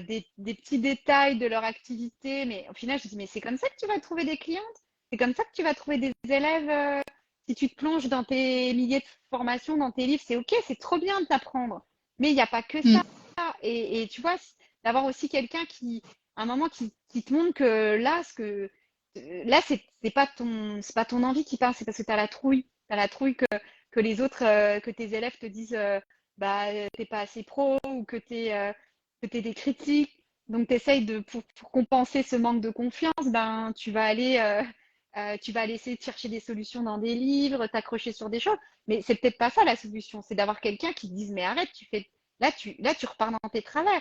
des petits détails de leur activité, mais au final, je dis, mais c'est comme ça que tu vas trouver des clientes? C'est comme ça que tu vas trouver des élèves? Si tu te plonges dans tes milliers de formations, dans tes livres, c'est OK, c'est trop bien de t'apprendre. Mais il n'y a pas que ça. Mm, Et tu vois, d'avoir aussi quelqu'un à un moment, qui te montre que là, là, c'est pas ton envie qui parle, c'est parce que tu as la trouille. Tu as la trouille que les autres, que tes élèves te disent, bah, t'es pas assez pro ou que t'es des critiques. Donc, tu essayes pour compenser ce manque de confiance, ben, tu vas essayer de chercher des solutions dans des livres, t'accrocher sur des choses. Mais c'est peut-être pas ça la solution. C'est d'avoir quelqu'un qui te dise, mais arrête, là, tu repars dans tes travers.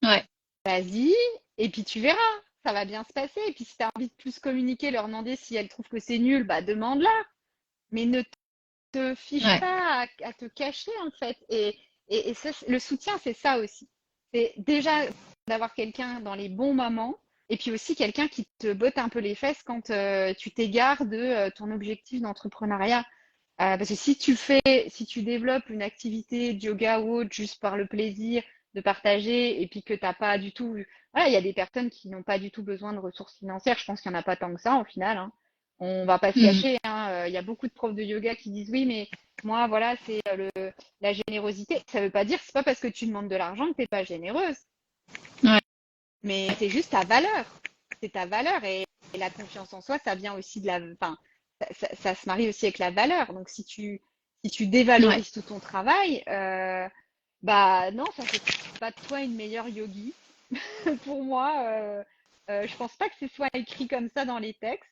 ouais. Vas-y, et puis tu verras. Ça va bien se passer. Et puis si tu as envie de plus communiquer, leur demander si elles trouvent que c'est nul, bah demande-la. Mais ne te fiche Ouais. pas à te cacher, en fait. Et ça, le soutien, c'est ça aussi. C'est déjà d'avoir quelqu'un dans les bons moments. Et puis aussi quelqu'un qui te botte un peu les fesses quand tu t'égares de ton objectif d'entrepreneuriat. Parce que si tu développes une activité de yoga ou autre juste par le plaisir de partager et puis que t'as pas du tout, voilà, il y a des personnes qui n'ont pas du tout besoin de ressources financières. Je pense qu'il n'y en a pas tant que ça au final, hein. On va pas se Mm, cacher, hein. Il y a beaucoup de profs de yoga qui disent oui, mais moi, voilà, c'est la générosité. Ça veut pas dire, c'est pas parce que tu demandes de l'argent que t'es pas généreuse, ouais. mais c'est juste ta valeur. C'est ta valeur et la confiance en soi, ça vient aussi enfin, ça se marie aussi avec la valeur. Donc si tu Ouais. dévalorises tout ton travail, bah non, ça fait pas de toi une meilleure yogi. Pour moi, je pense pas que ce soit écrit comme ça dans les textes.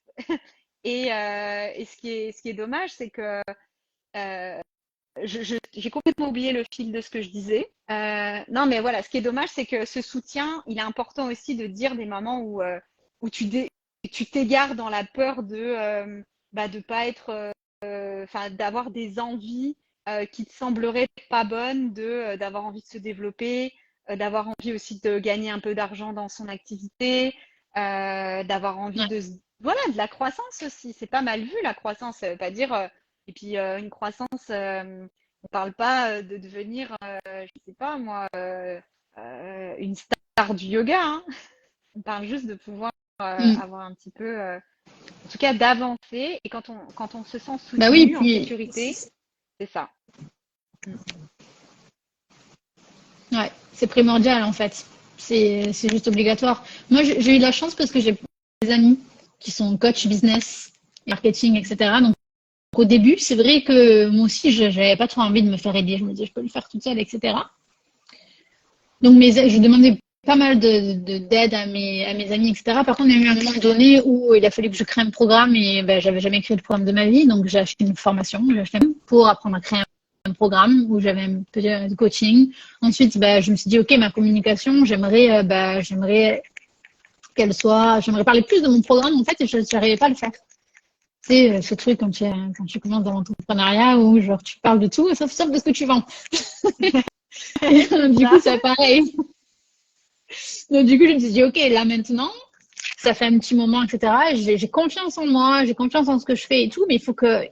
Et ce qui est dommage, c'est que j'ai complètement oublié le fil de ce que je disais. Non, mais voilà, ce qui est dommage, c'est que ce soutien, il est important aussi de dire des moments où tu t'égares dans la peur de pas être, enfin, d'avoir des envies qui te sembleraient pas bonnes, d'avoir envie de se développer, d'avoir envie aussi de gagner un peu d'argent dans son activité, d'avoir envie Ouais. voilà, de la croissance aussi. C'est pas mal vu la croissance. Ça veut pas dire, et puis une croissance, on parle pas de devenir, je sais pas moi, une star du yoga, hein. On parle juste de pouvoir Mm. avoir un petit peu, en tout cas, d'avancer. Et quand on se sent Bah oui, soutenu, en puis sécurité, c'est ça. Mm. ouais, c'est primordial en fait. C'est juste obligatoire. Moi, j'ai eu la chance parce que j'ai des amis qui sont coach business, marketing, etc. Donc au début, c'est vrai que moi aussi, je n'avais pas trop envie de me faire aider. Je me disais, je peux le faire toute seule, etc. Donc je demandais pas mal d'aide à mes amis, etc. Par contre, il y a eu un moment donné où il a fallu que je crée un programme et ben, j'avais jamais créé de programme de ma vie. Donc j'ai acheté une formation, pour apprendre à créer un programme où j'avais un peu de coaching. Ensuite, ben, je me suis dit, OK, ma communication, j'aimerais j'aimerais parler plus de mon programme, en fait, et je n'arrivais pas à le faire. C'est ce truc quand tu commences dans l'entrepreneuriat où genre tu parles de tout sauf de ce que tu vends. Et, du coup, c'est pareil. Donc, du coup, je me suis dit, OK, là maintenant, ça fait un petit moment, etc. J'ai confiance en moi, j'ai confiance en ce que je fais et tout, mais il faut que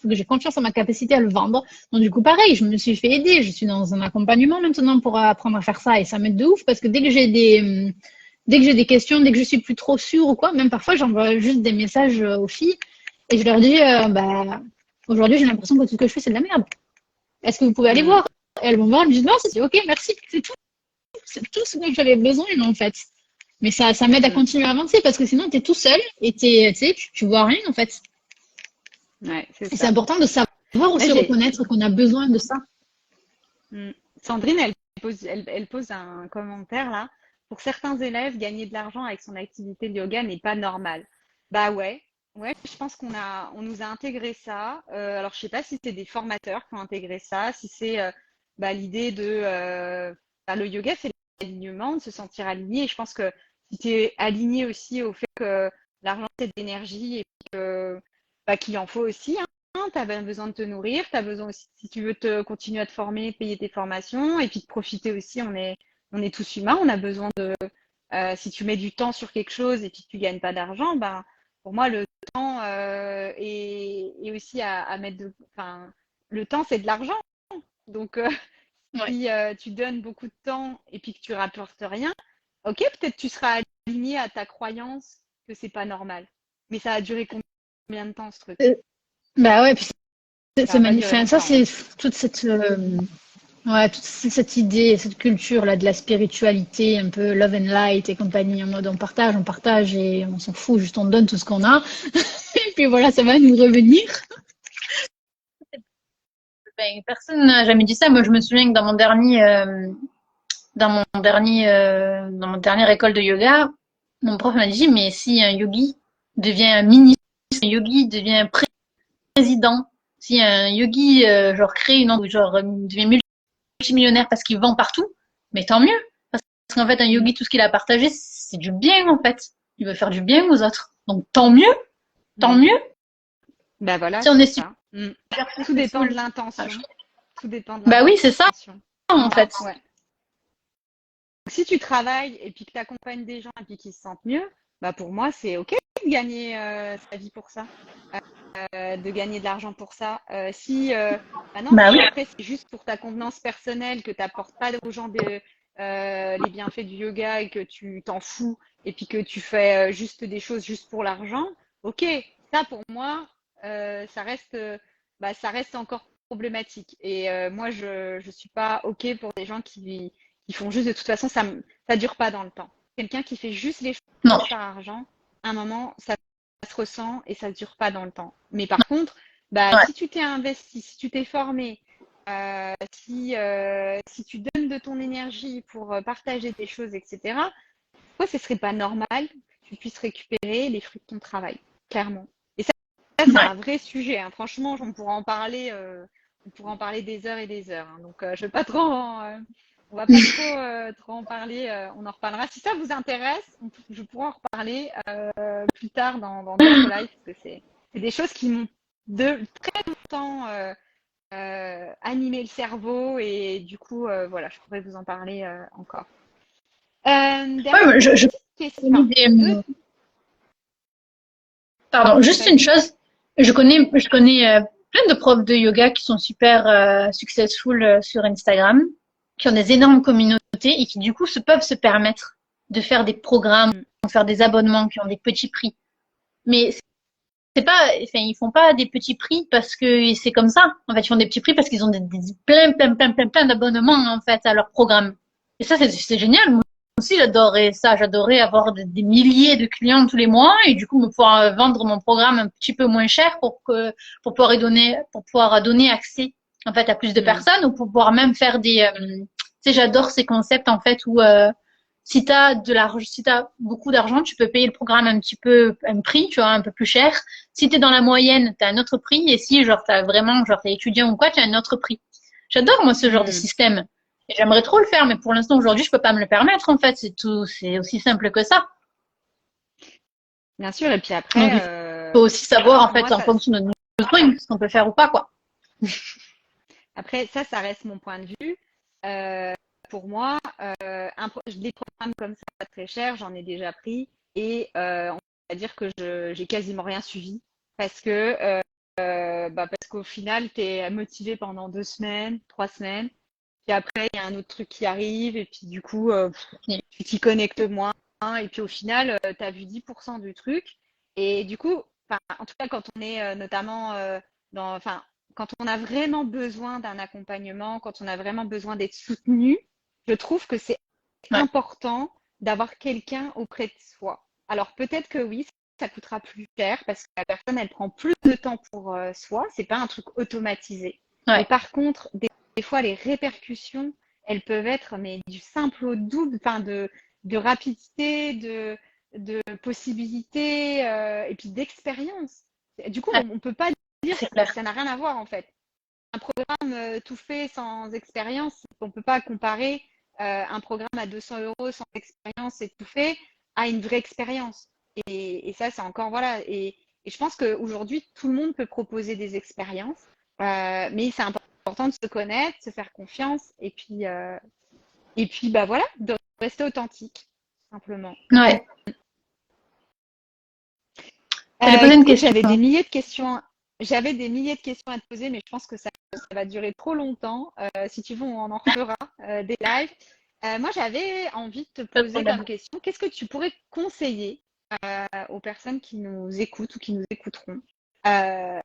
j'ai confiance en ma capacité à le vendre. Donc, du coup, pareil, je me suis fait aider. Je suis dans un accompagnement maintenant pour apprendre à faire ça et ça m'aide de ouf parce que dès que j'ai des questions, dès que je suis plus trop sûre ou quoi, même parfois, j'envoie juste des messages aux filles et je leur dis, aujourd'hui, j'ai l'impression que tout ce que je fais, c'est de la merde. Est-ce que vous pouvez aller Mm. voir? Et elles vont voir, elles me disent, non, c'est OK, merci, c'est tout. C'est tout ce dont j'avais besoin, en fait. Mais ça m'aide à Mm. continuer à avancer parce que sinon, tu es tout seul et tu sais, tu vois rien, en fait. Ouais, c'est Et c'est ça. important de savoir Ouais, aussi reconnaître qu'on a besoin de ça. Mm. Sandrine, elle pose un commentaire là. Pour certains élèves, gagner de l'argent avec son activité de yoga n'est pas normal. Bah ouais, ouais, je pense on nous a intégré ça. Alors je sais pas si c'est des formateurs qui ont intégré ça, si c'est l'idée le yoga, c'est l'alignement, de se sentir aligné. Et je pense que si tu es aligné aussi au fait que l'argent c'est de l'énergie et que qu'il en faut aussi, hein, tu as besoin de te nourrir, tu as besoin aussi, si tu veux continuer à te former, payer tes formations et puis de profiter aussi. On est tous humains, on a besoin si tu mets du temps sur quelque chose et puis que tu gagnes pas d'argent, ben, pour moi, le temps est aussi à mettre enfin, le temps, c'est de l'argent. Donc, Ouais. si tu donnes beaucoup de temps et puis que tu rapportes rien, ok, peut-être tu seras aligné à ta croyance que c'est pas normal. Mais ça a duré combien de temps ce truc? Euh, Bah ouais, puis c'est Ça va c'est pas magnifique. durer Enfin, ça, longtemps, hein. c'est toute cette idée, cette culture là de la spiritualité, un peu love and light et compagnie, en mode on partage et on s'en fout, juste on donne tout ce qu'on a. Et puis voilà, ça va nous revenir. Ben, personne n'a jamais dit ça. Moi, je me souviens que dans mon dernière école de yoga, mon prof m'a dit, mais si un yogi devient un ministre, un yogi devient un président, si un yogi, genre, crée devient multimillionnaire parce qu'il vend partout, mais tant mieux. Parce qu'en fait, un Mm. yogi, tout ce qu'il a partagé, c'est du bien, en fait. Il veut faire du bien aux autres. Donc, tant mieux, tant Mm. mieux. Ben voilà, Si on c'est est ça. Mm. super Tout dépend de successful. Ah, l'intention. Tout dépend de bah oui, c'est ça, l'intention. en fait. Ouais. Si tu travailles et puis que tu accompagnes des gens et puis qu'ils se sentent mieux, bah pour moi, c'est OK de gagner sa vie pour ça, de gagner de l'argent pour ça. Non, Bah si oui. après c'est juste pour ta convenance personnelle, que tu n'apportes pas aux gens les bienfaits du yoga et que tu t'en fous et puis que tu fais juste des choses juste pour l'argent, OK. Ça pour moi, ça reste encore problématique. Et moi, je suis pas OK pour des gens qui font juste de toute façon, ça dure pas dans le temps. Quelqu'un qui fait juste les Non. choses par argent, à un moment, ça se ressent et ça dure pas dans le temps. Mais par contre, Ouais. si tu t'es investi, si tu t'es formé, si tu donnes de ton énergie pour partager des choses, etc., pourquoi ce serait pas normal que tu puisses récupérer les fruits de ton travail, clairement. Et ça, c'est Ouais. un vrai sujet, hein. Franchement, on pourra en parler on pourra en parler des heures et des heures, hein. Donc, je vais pas trop on va pas trop en parler. On en reparlera. Si ça vous intéresse, je pourrais en reparler plus tard dans d'autres lives, parce que c'est des choses qui m'ont de très longtemps animé le cerveau, et du coup, voilà, je pourrais vous en parler encore. Derrière, Ouais, je petite connais question. Pardon, juste une chose. Je connais plein de profs de yoga qui sont super successful sur Instagram, qui ont des énormes communautés et qui du coup peuvent se permettre de faire des programmes, de faire des abonnements, qui ont des petits prix. Mais c'est pas, enfin, ils font pas des petits prix parce que c'est comme ça. En fait, ils font des petits prix parce qu'ils ont plein d'abonnements en fait à leur programme. Et ça, c'est génial. Moi aussi, j'adorais ça. J'adorais avoir des milliers de clients tous les mois et du coup me pouvoir vendre mon programme un petit peu moins cher pour pouvoir donner accès en fait à plus de personnes, ou pour pouvoir même faire tu sais, j'adore ces concepts en fait où si t'as beaucoup d'argent, tu peux payer le programme un prix, tu vois, un peu plus cher. Si t'es dans la moyenne, t'as un autre prix. Et si, genre, t'es étudiant ou quoi, t'as un autre prix. J'adore, moi, ce genre de système. Et j'aimerais trop le faire, mais pour l'instant, aujourd'hui, je peux pas me le permettre, en fait. C'est aussi simple que ça. Bien sûr, et puis Donc, après, il faut aussi savoir, en moi, fait, en fonction de notre truc, ce qu'on peut faire ou pas, quoi. après, ça reste mon point de vue. Euh, pour moi, des programmes comme ça, pas très chers, j'en ai déjà pris, et on va dire que j'ai quasiment rien suivi, parce que parce qu'au final, tu es motivé pendant 2 semaines, 3 semaines, puis après, il y a un autre truc qui arrive, et puis du coup, tu t'y connectes moins, et puis au final, tu as vu 10% du truc, et du coup, enfin, en tout cas, quand on est notamment enfin, quand on a vraiment besoin d'un accompagnement, quand on a vraiment besoin d'être soutenu, je trouve que c'est Ouais. important d'avoir quelqu'un auprès de soi. Alors peut-être que oui, ça coûtera plus cher parce que la personne, elle prend plus de temps pour soi. C'est pas un truc automatisé. Mais Ouais. par contre, des fois, les répercussions, elles peuvent être mais du simple au double, enfin de rapidité, de possibilités et puis d'expérience. Du coup, Ouais, on peut pas dire c'est clair. ça n'a rien à voir en fait. Un programme tout fait sans expérience, on ne peut pas comparer un programme à 200 euros sans expérience et tout fait à une vraie expérience. Et ça, c'est encore, voilà. Et je pense qu'aujourd'hui, tout le monde peut proposer des expériences, mais c'est important de se connaître, de se faire confiance, et puis bah voilà, de rester authentique, simplement. Ouais. J'allais poser une Écoute, question. j'avais des milliers de questions à te poser, mais je pense que ça va durer trop longtemps. Si tu veux, on en refera des lives. Moi, j'avais envie de te Pas de poser problème. comme question, qu'est-ce que tu pourrais conseiller aux personnes qui nous écoutent ou qui nous écouteront euh,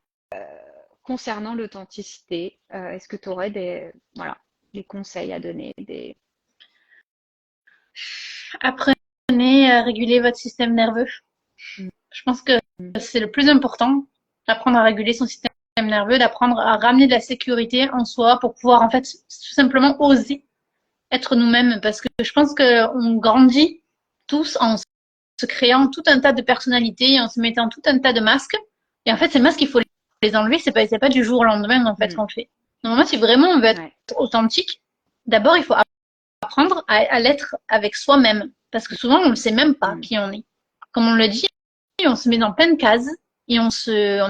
concernant l'authenticité? Est-ce que tu aurais des conseils à donner, Apprenez à réguler votre système nerveux. Je pense que c'est le plus important, d'apprendre à réguler son système nerveux, d'apprendre à ramener de la sécurité en soi pour pouvoir en fait tout simplement oser être nous-mêmes. Parce que je pense qu'on grandit tous en se créant tout un tas de personnalités, en se mettant tout un tas de masques. Et en fait, ces masques, il faut les enlever. C'est pas du jour au lendemain en fait qu'on le fait. Normalement, si vraiment on veut être Ouais. authentique, d'abord il faut apprendre à l'être avec soi-même. Parce que souvent, on ne sait même pas qui on est. Comme on le dit, on se met dans plein de cases et on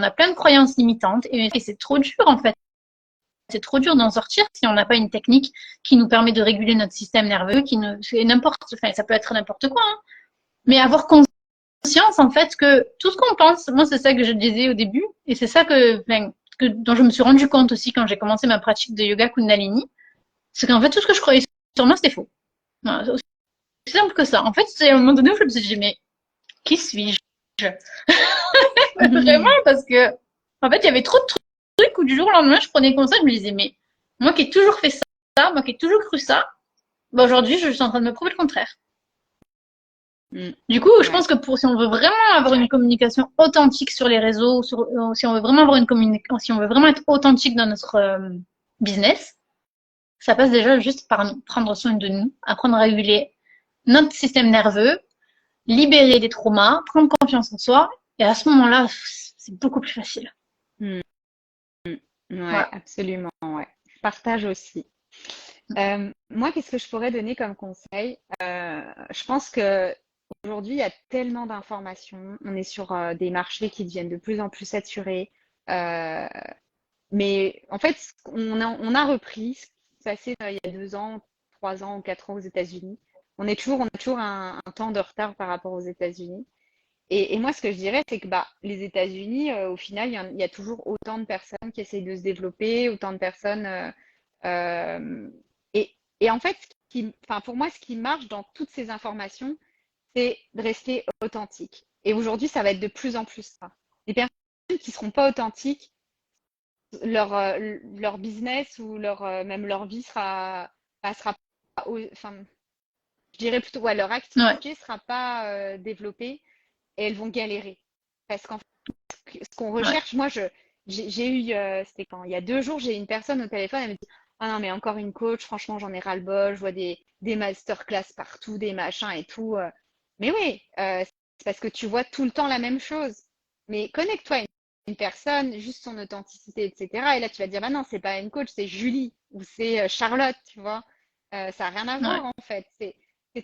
a plein de croyances limitantes et c'est trop dur en fait. C'est trop dur d'en sortir si on n'a pas une technique qui nous permet de réguler notre système nerveux, enfin, ça peut être n'importe quoi, hein. Mais avoir conscience en fait que tout ce qu'on pense, moi c'est ça que je disais au début et c'est ça dont je me suis rendu compte aussi quand j'ai commencé ma pratique de yoga Kundalini, c'est qu'en fait tout ce que je croyais sur moi c'était faux. Voilà, c'est aussi simple que ça. En fait, c'est à un moment donné où je me suis dit mais qui suis-je? Vraiment, parce que, en fait, il y avait trop de trucs où du jour au lendemain, je prenais conscience, je me disais, mais moi qui ai toujours fait ça, moi qui ai toujours cru ça, bah aujourd'hui, je suis en train de me prouver le contraire. Du coup, je pense que si on veut vraiment avoir une communication authentique sur les réseaux, si on veut vraiment avoir si on veut vraiment être authentique dans notre business, ça passe déjà juste par prendre soin de nous, apprendre à réguler notre système nerveux, libérer des traumas, prendre confiance en soi, et à ce moment-là, c'est beaucoup plus facile. Ouais, Voilà. absolument, ouais. Je partage aussi. Moi, qu'est-ce que je pourrais donner comme conseil? Je pense que aujourd'hui, il y a tellement d'informations. On est sur des marchés qui deviennent de plus en plus saturés. Euh, mais en fait, on a repris ce qui s'est passé il y a 2 ans, 3 ans ou 4 ans aux États-Unis. On a toujours un temps de retard par rapport aux États-Unis. Et moi, ce que je dirais, c'est que bah, les États-Unis, au final, il y a toujours autant de personnes qui essayent de se développer, autant de personnes. Euh, et en fait, enfin, pour moi, ce qui marche dans toutes ces informations, c'est de rester authentique. Et aujourd'hui, ça va être de plus en plus ça. Les personnes qui seront pas authentiques, leur business ou même leur vie sera pas enfin, je dirais plutôt, ouais, leur Ouais. activité sera pas développée et elles vont galérer. Parce qu'en fait, ce qu'on Ouais. recherche, moi, j'ai eu, c'était quand? Il y a 2 jours, j'ai eu une personne au téléphone, elle me dit, ah non, mais encore une coach, franchement, j'en ai ras-le-bol, je vois des masterclass partout, des machins et tout. Mais oui, c'est parce que tu vois tout le temps la même chose. Mais connecte-toi à une personne, juste son authenticité, etc. Et là, tu vas dire, bah non, c'est pas une coach, c'est Julie ou c'est Charlotte, tu vois. Ça n'a rien à Ouais. voir, en fait. C'est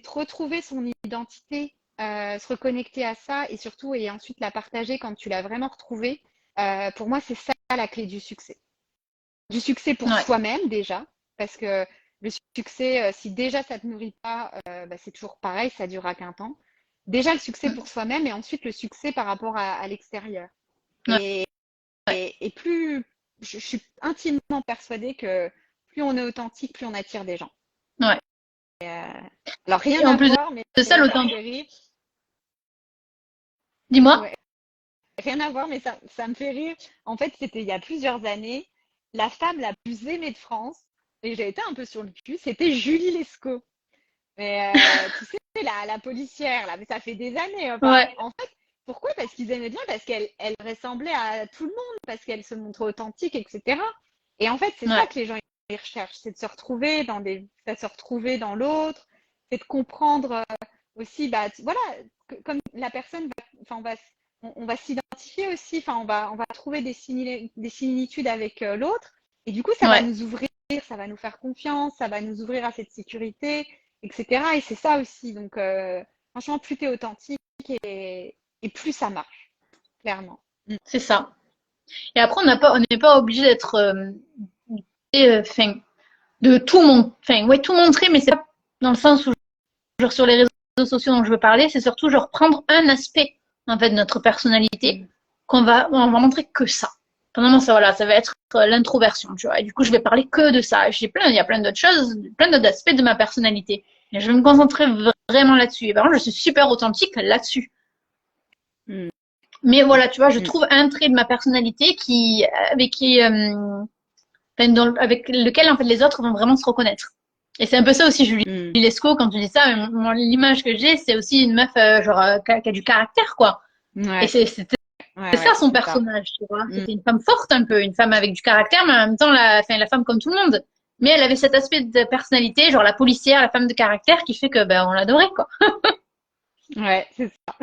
de retrouver son identité, se reconnecter à ça et surtout, et ensuite la partager quand tu l'as vraiment retrouvée. Pour moi, c'est ça la clé du succès. Du succès pour Ouais. soi-même déjà, parce que le succès, si déjà ça te nourrit pas, bah, c'est toujours pareil, ça durera qu'un temps. Déjà le succès pour soi-même et ensuite le succès par rapport à l'extérieur. Ouais. Et, et plus, je suis intimement persuadée que plus on est authentique, plus on attire des gens. Ouais. Alors rien Et en à plus voir, mais de ça, ça me l'autant. fait rire. Dis-moi. Ouais, rien à voir, mais ça me fait rire. En fait, c'était il y a plusieurs années. La femme la plus aimée de France, et j'ai été un peu sur le cul, c'était Julie Lescaut. Mais tu sais, la policière, là, mais ça fait des années. Enfin, Ouais. en fait, pourquoi? Parce qu'ils aimaient bien, parce qu'elle ressemblait à tout le monde, parce qu'elle se montrait authentique, etc. Et en fait, c'est ça Ouais. que les gens ils recherchent, c'est de se retrouver c'est de se retrouver dans l'autre, c'est de comprendre aussi, bah, voilà, comme la personne va, enfin, on va s'identifier aussi, enfin, on va trouver des similitudes avec l'autre, et du coup, ça va Ouais. nous ouvrir, ça va nous faire confiance, ça va nous ouvrir à cette sécurité, etc. Et c'est ça aussi. Donc, franchement, plus t'es authentique et plus ça marche, clairement. Mm. C'est ça. Et après, on n'est pas obligé d'être, enfin, de tout enfin, ouais, tout montrer, mais c'est pas dans le sens où, genre, sur les réseaux sociaux dont je veux parler, c'est surtout, genre, prendre un aspect, en fait, de notre personnalité, Mm. on va montrer que ça. Pendant ça, voilà, ça va être l'introversion, tu vois. Et du coup, je vais parler que de ça. Il y a plein d'autres choses, plein d'autres aspects de ma personnalité. Et je vais me concentrer vraiment là-dessus. Et par contre, je suis super authentique là-dessus. Mm. Mais voilà, tu vois, je Mm. trouve un trait de ma personnalité avec enfin, avec lequel en fait les autres vont vraiment se reconnaître. Et c'est un peu ça aussi, Julie Mm. Lescaut, quand tu dis ça, moi, l'image que j'ai, c'est aussi une meuf qui a du caractère, quoi. Et Ouais, c'était ouais, ça ouais, son c'est ça. personnage, tu vois. Mm. C'était une femme forte un peu, une femme avec du caractère, mais en même temps enfin, la femme comme tout le monde. Mais elle avait cet aspect de personnalité, genre la policière, la femme de caractère, qui fait que ben on l'adorait, quoi. Ouais, c'est ça.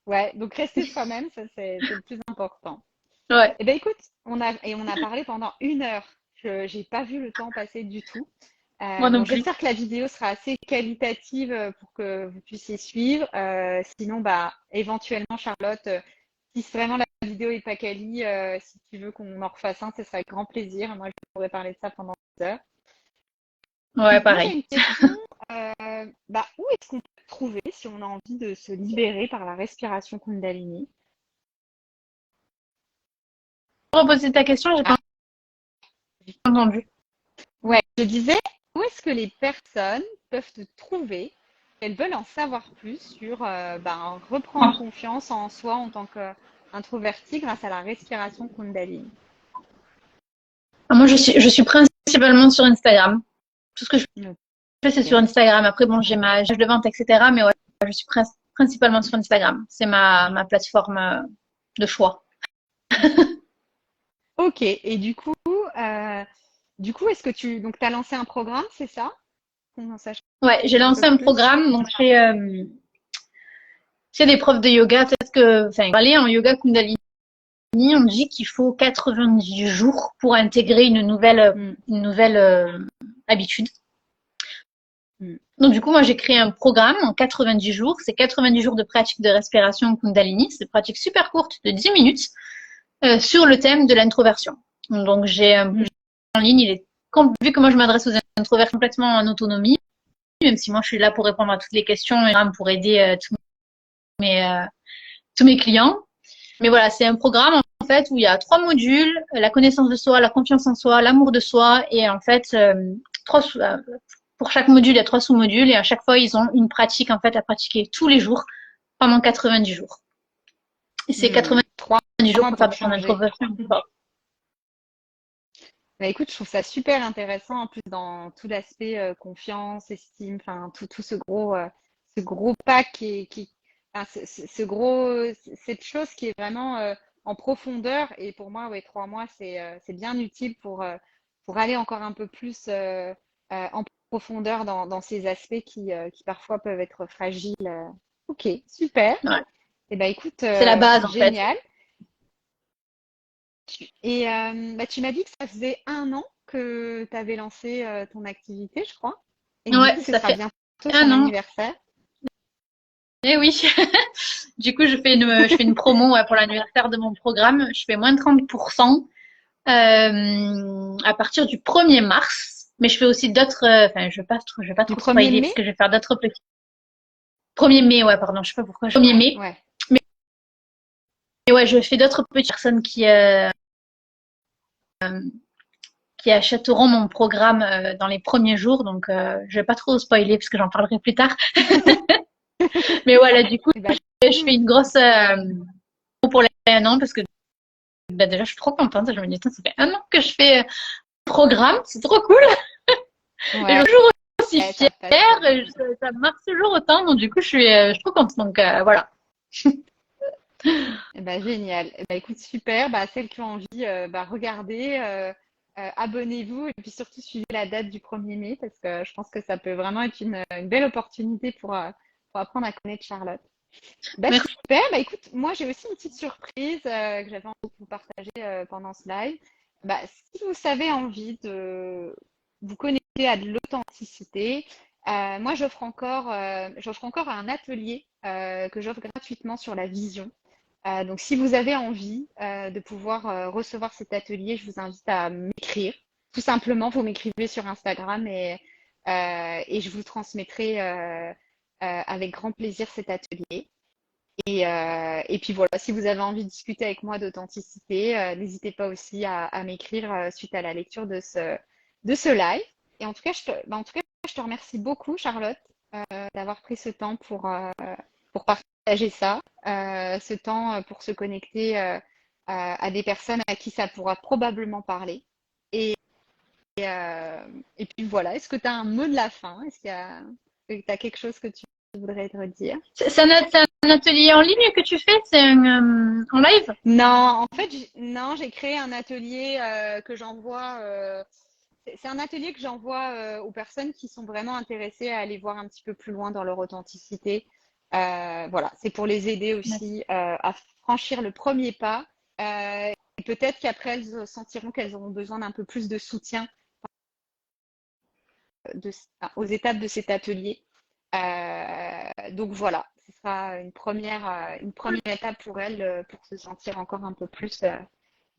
Ouais, donc rester soi-même, ça c'est le plus important. Ouais, Eh ben écoute, on a parlé pendant 1 heure. Je j'ai pas vu le temps passer du tout. moi non Bon, plus. j'espère que la vidéo sera assez qualitative pour que vous puissiez suivre. Sinon, bah éventuellement, Charlotte, si vraiment la vidéo est pas quali, si tu veux qu'on en refasse un, ce sera avec grand plaisir. Moi, je pourrais parler de ça pendant des heures. Ouais, Moi, j'ai pareil. une question. Bah, où est-ce qu'on peut te trouver si on a envie de se libérer par la respiration Kundalini? Reposer ta question, j'ai pas Ah, entendu. ouais, je disais, où est-ce que les personnes peuvent te trouver? Elles veulent en savoir plus sur ben, reprendre confiance en soi en tant qu'introverti grâce à la respiration Kundalini. Ah, moi, je suis principalement sur Instagram. Tout ce que je fais, c'est sur Ok. Instagram. Après, bon, j'ai ma page de vente, etc. Mais ouais, je suis principalement sur Instagram. C'est ma plateforme de choix. Ok. Et du coup, est-ce que donc tu as lancé un programme, c'est ça? Qu'on en sache Ouais, j'ai un lancé peu un plus. programme. Donc, c'est des profs de yoga. Peut-être que, enfin, aller en yoga Kundalini. on dit qu'il faut 90 jours pour intégrer une nouvelle habitude. Donc, du coup, moi, j'ai créé un programme en 90 jours. C'est 90 jours de pratique de respiration Kundalini. C'est une pratique super courte de 10 minutes sur le thème de l'introversion. Donc, j'ai un en ligne. Vu que moi, je m'adresse aux introverts complètement en autonomie, même si moi, je suis là pour répondre à toutes les questions et pour aider tous mes clients. Mais voilà, c'est un programme en fait où il y a 3 modules, la connaissance de soi, la confiance en soi, l'amour de soi et en fait pour chaque module, il y a 3 sous-modules et à chaque fois, ils ont une pratique en fait à pratiquer tous les jours pendant 90 jours. Et c'est 90 jours pour faire de son introversion. Bah, écoute, je trouve ça super intéressant en plus dans tout l'aspect confiance, estime, enfin tout ce gros pack enfin, cette chose qui est vraiment en profondeur. Et pour moi, ouais, 3 mois, c'est bien utile pour aller encore un peu plus en profondeur dans ces aspects qui parfois peuvent être fragiles. Ok, super. Ouais. Et ben écoute, C'est la base en fait. génial. Et tu m'as dit que ça faisait 1 an que tu avais lancé ton activité, je crois. Et du Ouais, coup, ce ça sera fait bientôt 1 son an. anniversaire. Eh oui. Du coup, je fais une promo pour l'anniversaire de mon programme. Je fais moins de 30% à partir du 1er mars. Mais je fais aussi d'autres. Enfin, je vais pas Du trop 1er spoiler mai? parce que je vais faire d'autres petits. 1er mai, ouais, pardon. Je sais pas pourquoi. 1er mai. Ouais. Mais ouais, je fais d'autres petites personnes qui achèteront mon programme dans les premiers jours. Donc, je vais pas trop spoiler parce que j'en parlerai plus tard. Mais voilà, du coup, Eh ben, je fais une grosse pour les 1 an parce que déjà, je suis trop contente. Je me dis, ça fait 1 an que je fais programme, c'est trop cool. Et je ouais, suis toujours aussi ça fière, passe. et ça marche toujours autant. Donc, du coup, je suis trop contente. Donc, voilà. Eh ben, génial. Eh ben, écoute, super. Bah, celles qui ont envie, regardez, abonnez-vous et puis surtout suivez la date du 1er mai parce que je pense que ça peut vraiment être une belle opportunité pour apprendre à connaître Charlotte. Bah, Merci. super. Bah, écoute, moi, j'ai aussi une petite surprise que j'avais envie de vous partager pendant ce live. Bah, si vous avez envie de vous connecter à de l'authenticité, moi, j'offre encore un atelier que j'offre gratuitement sur la vision. Donc, si vous avez envie de pouvoir recevoir cet atelier, je vous invite à m'écrire. Tout simplement, vous m'écrivez sur Instagram et je vous transmettrai avec grand plaisir cet atelier. Et puis voilà, si vous avez envie de discuter avec moi d'authenticité, n'hésitez pas aussi à m'écrire suite à la lecture de ce live. Et en tout cas, je te remercie beaucoup, Charlotte, d'avoir pris ce temps pour partager ça, ce temps pour se connecter à des personnes à qui ça pourra probablement parler. Et, et puis voilà, est-ce que tu as un mot de la fin? Est-ce que tu as quelque chose que tu voudrais te redire? C'est un atelier en ligne que tu fais? C'est en live? Non, en fait, non, j'ai créé un atelier que j'envoie. C'est un atelier que j'envoie aux personnes qui sont vraiment intéressées à aller voir un petit peu plus loin dans leur authenticité. Voilà, c'est pour les aider aussi à franchir le premier pas. Et peut-être qu'après, elles sentiront qu'elles auront besoin d'un peu plus de soutien aux étapes de cet atelier. Donc voilà, ce sera une première étape pour elles pour se sentir encore un peu plus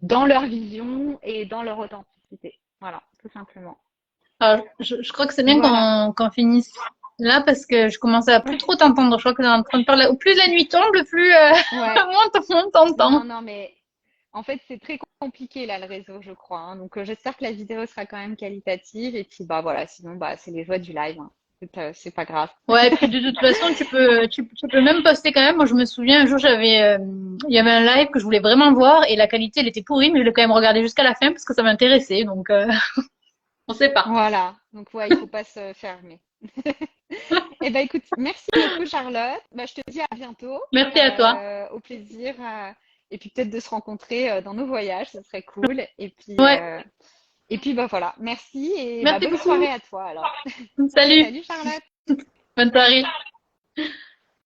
dans leur vision et dans leur authenticité. Voilà, tout simplement. Alors, je crois que c'est bien Voilà. qu'on finisse là parce que je commence à plus trop t'entendre. Je crois que t'es en train de parler. Au plus la nuit tombe, plus Ouais. moins t'entends. Non, mais en fait, c'est très compliqué là le réseau, je crois, hein. Donc j'espère que la vidéo sera quand même qualitative. Et puis bah voilà, sinon bah c'est les joies du live, hein. C'est pas grave. Ouais, et puis de toute façon, tu peux même poster quand même. Moi, je me souviens un jour, il y avait un live que je voulais vraiment voir et la qualité, elle était pourrie, mais je l'ai quand même regardé jusqu'à la fin parce que ça m'intéressait. Donc, on sait pas. Voilà. Donc ouais, il faut pas se fermer. Eh ben écoute, merci beaucoup Charlotte. Bah, je te dis à bientôt. Merci à toi. Au plaisir. Et puis peut-être de se rencontrer dans nos voyages, ça serait cool. Ouais, Et puis bah voilà, merci et bah, merci bonne beaucoup. soirée à toi alors. Salut, Salut Charlotte. bonne soirée.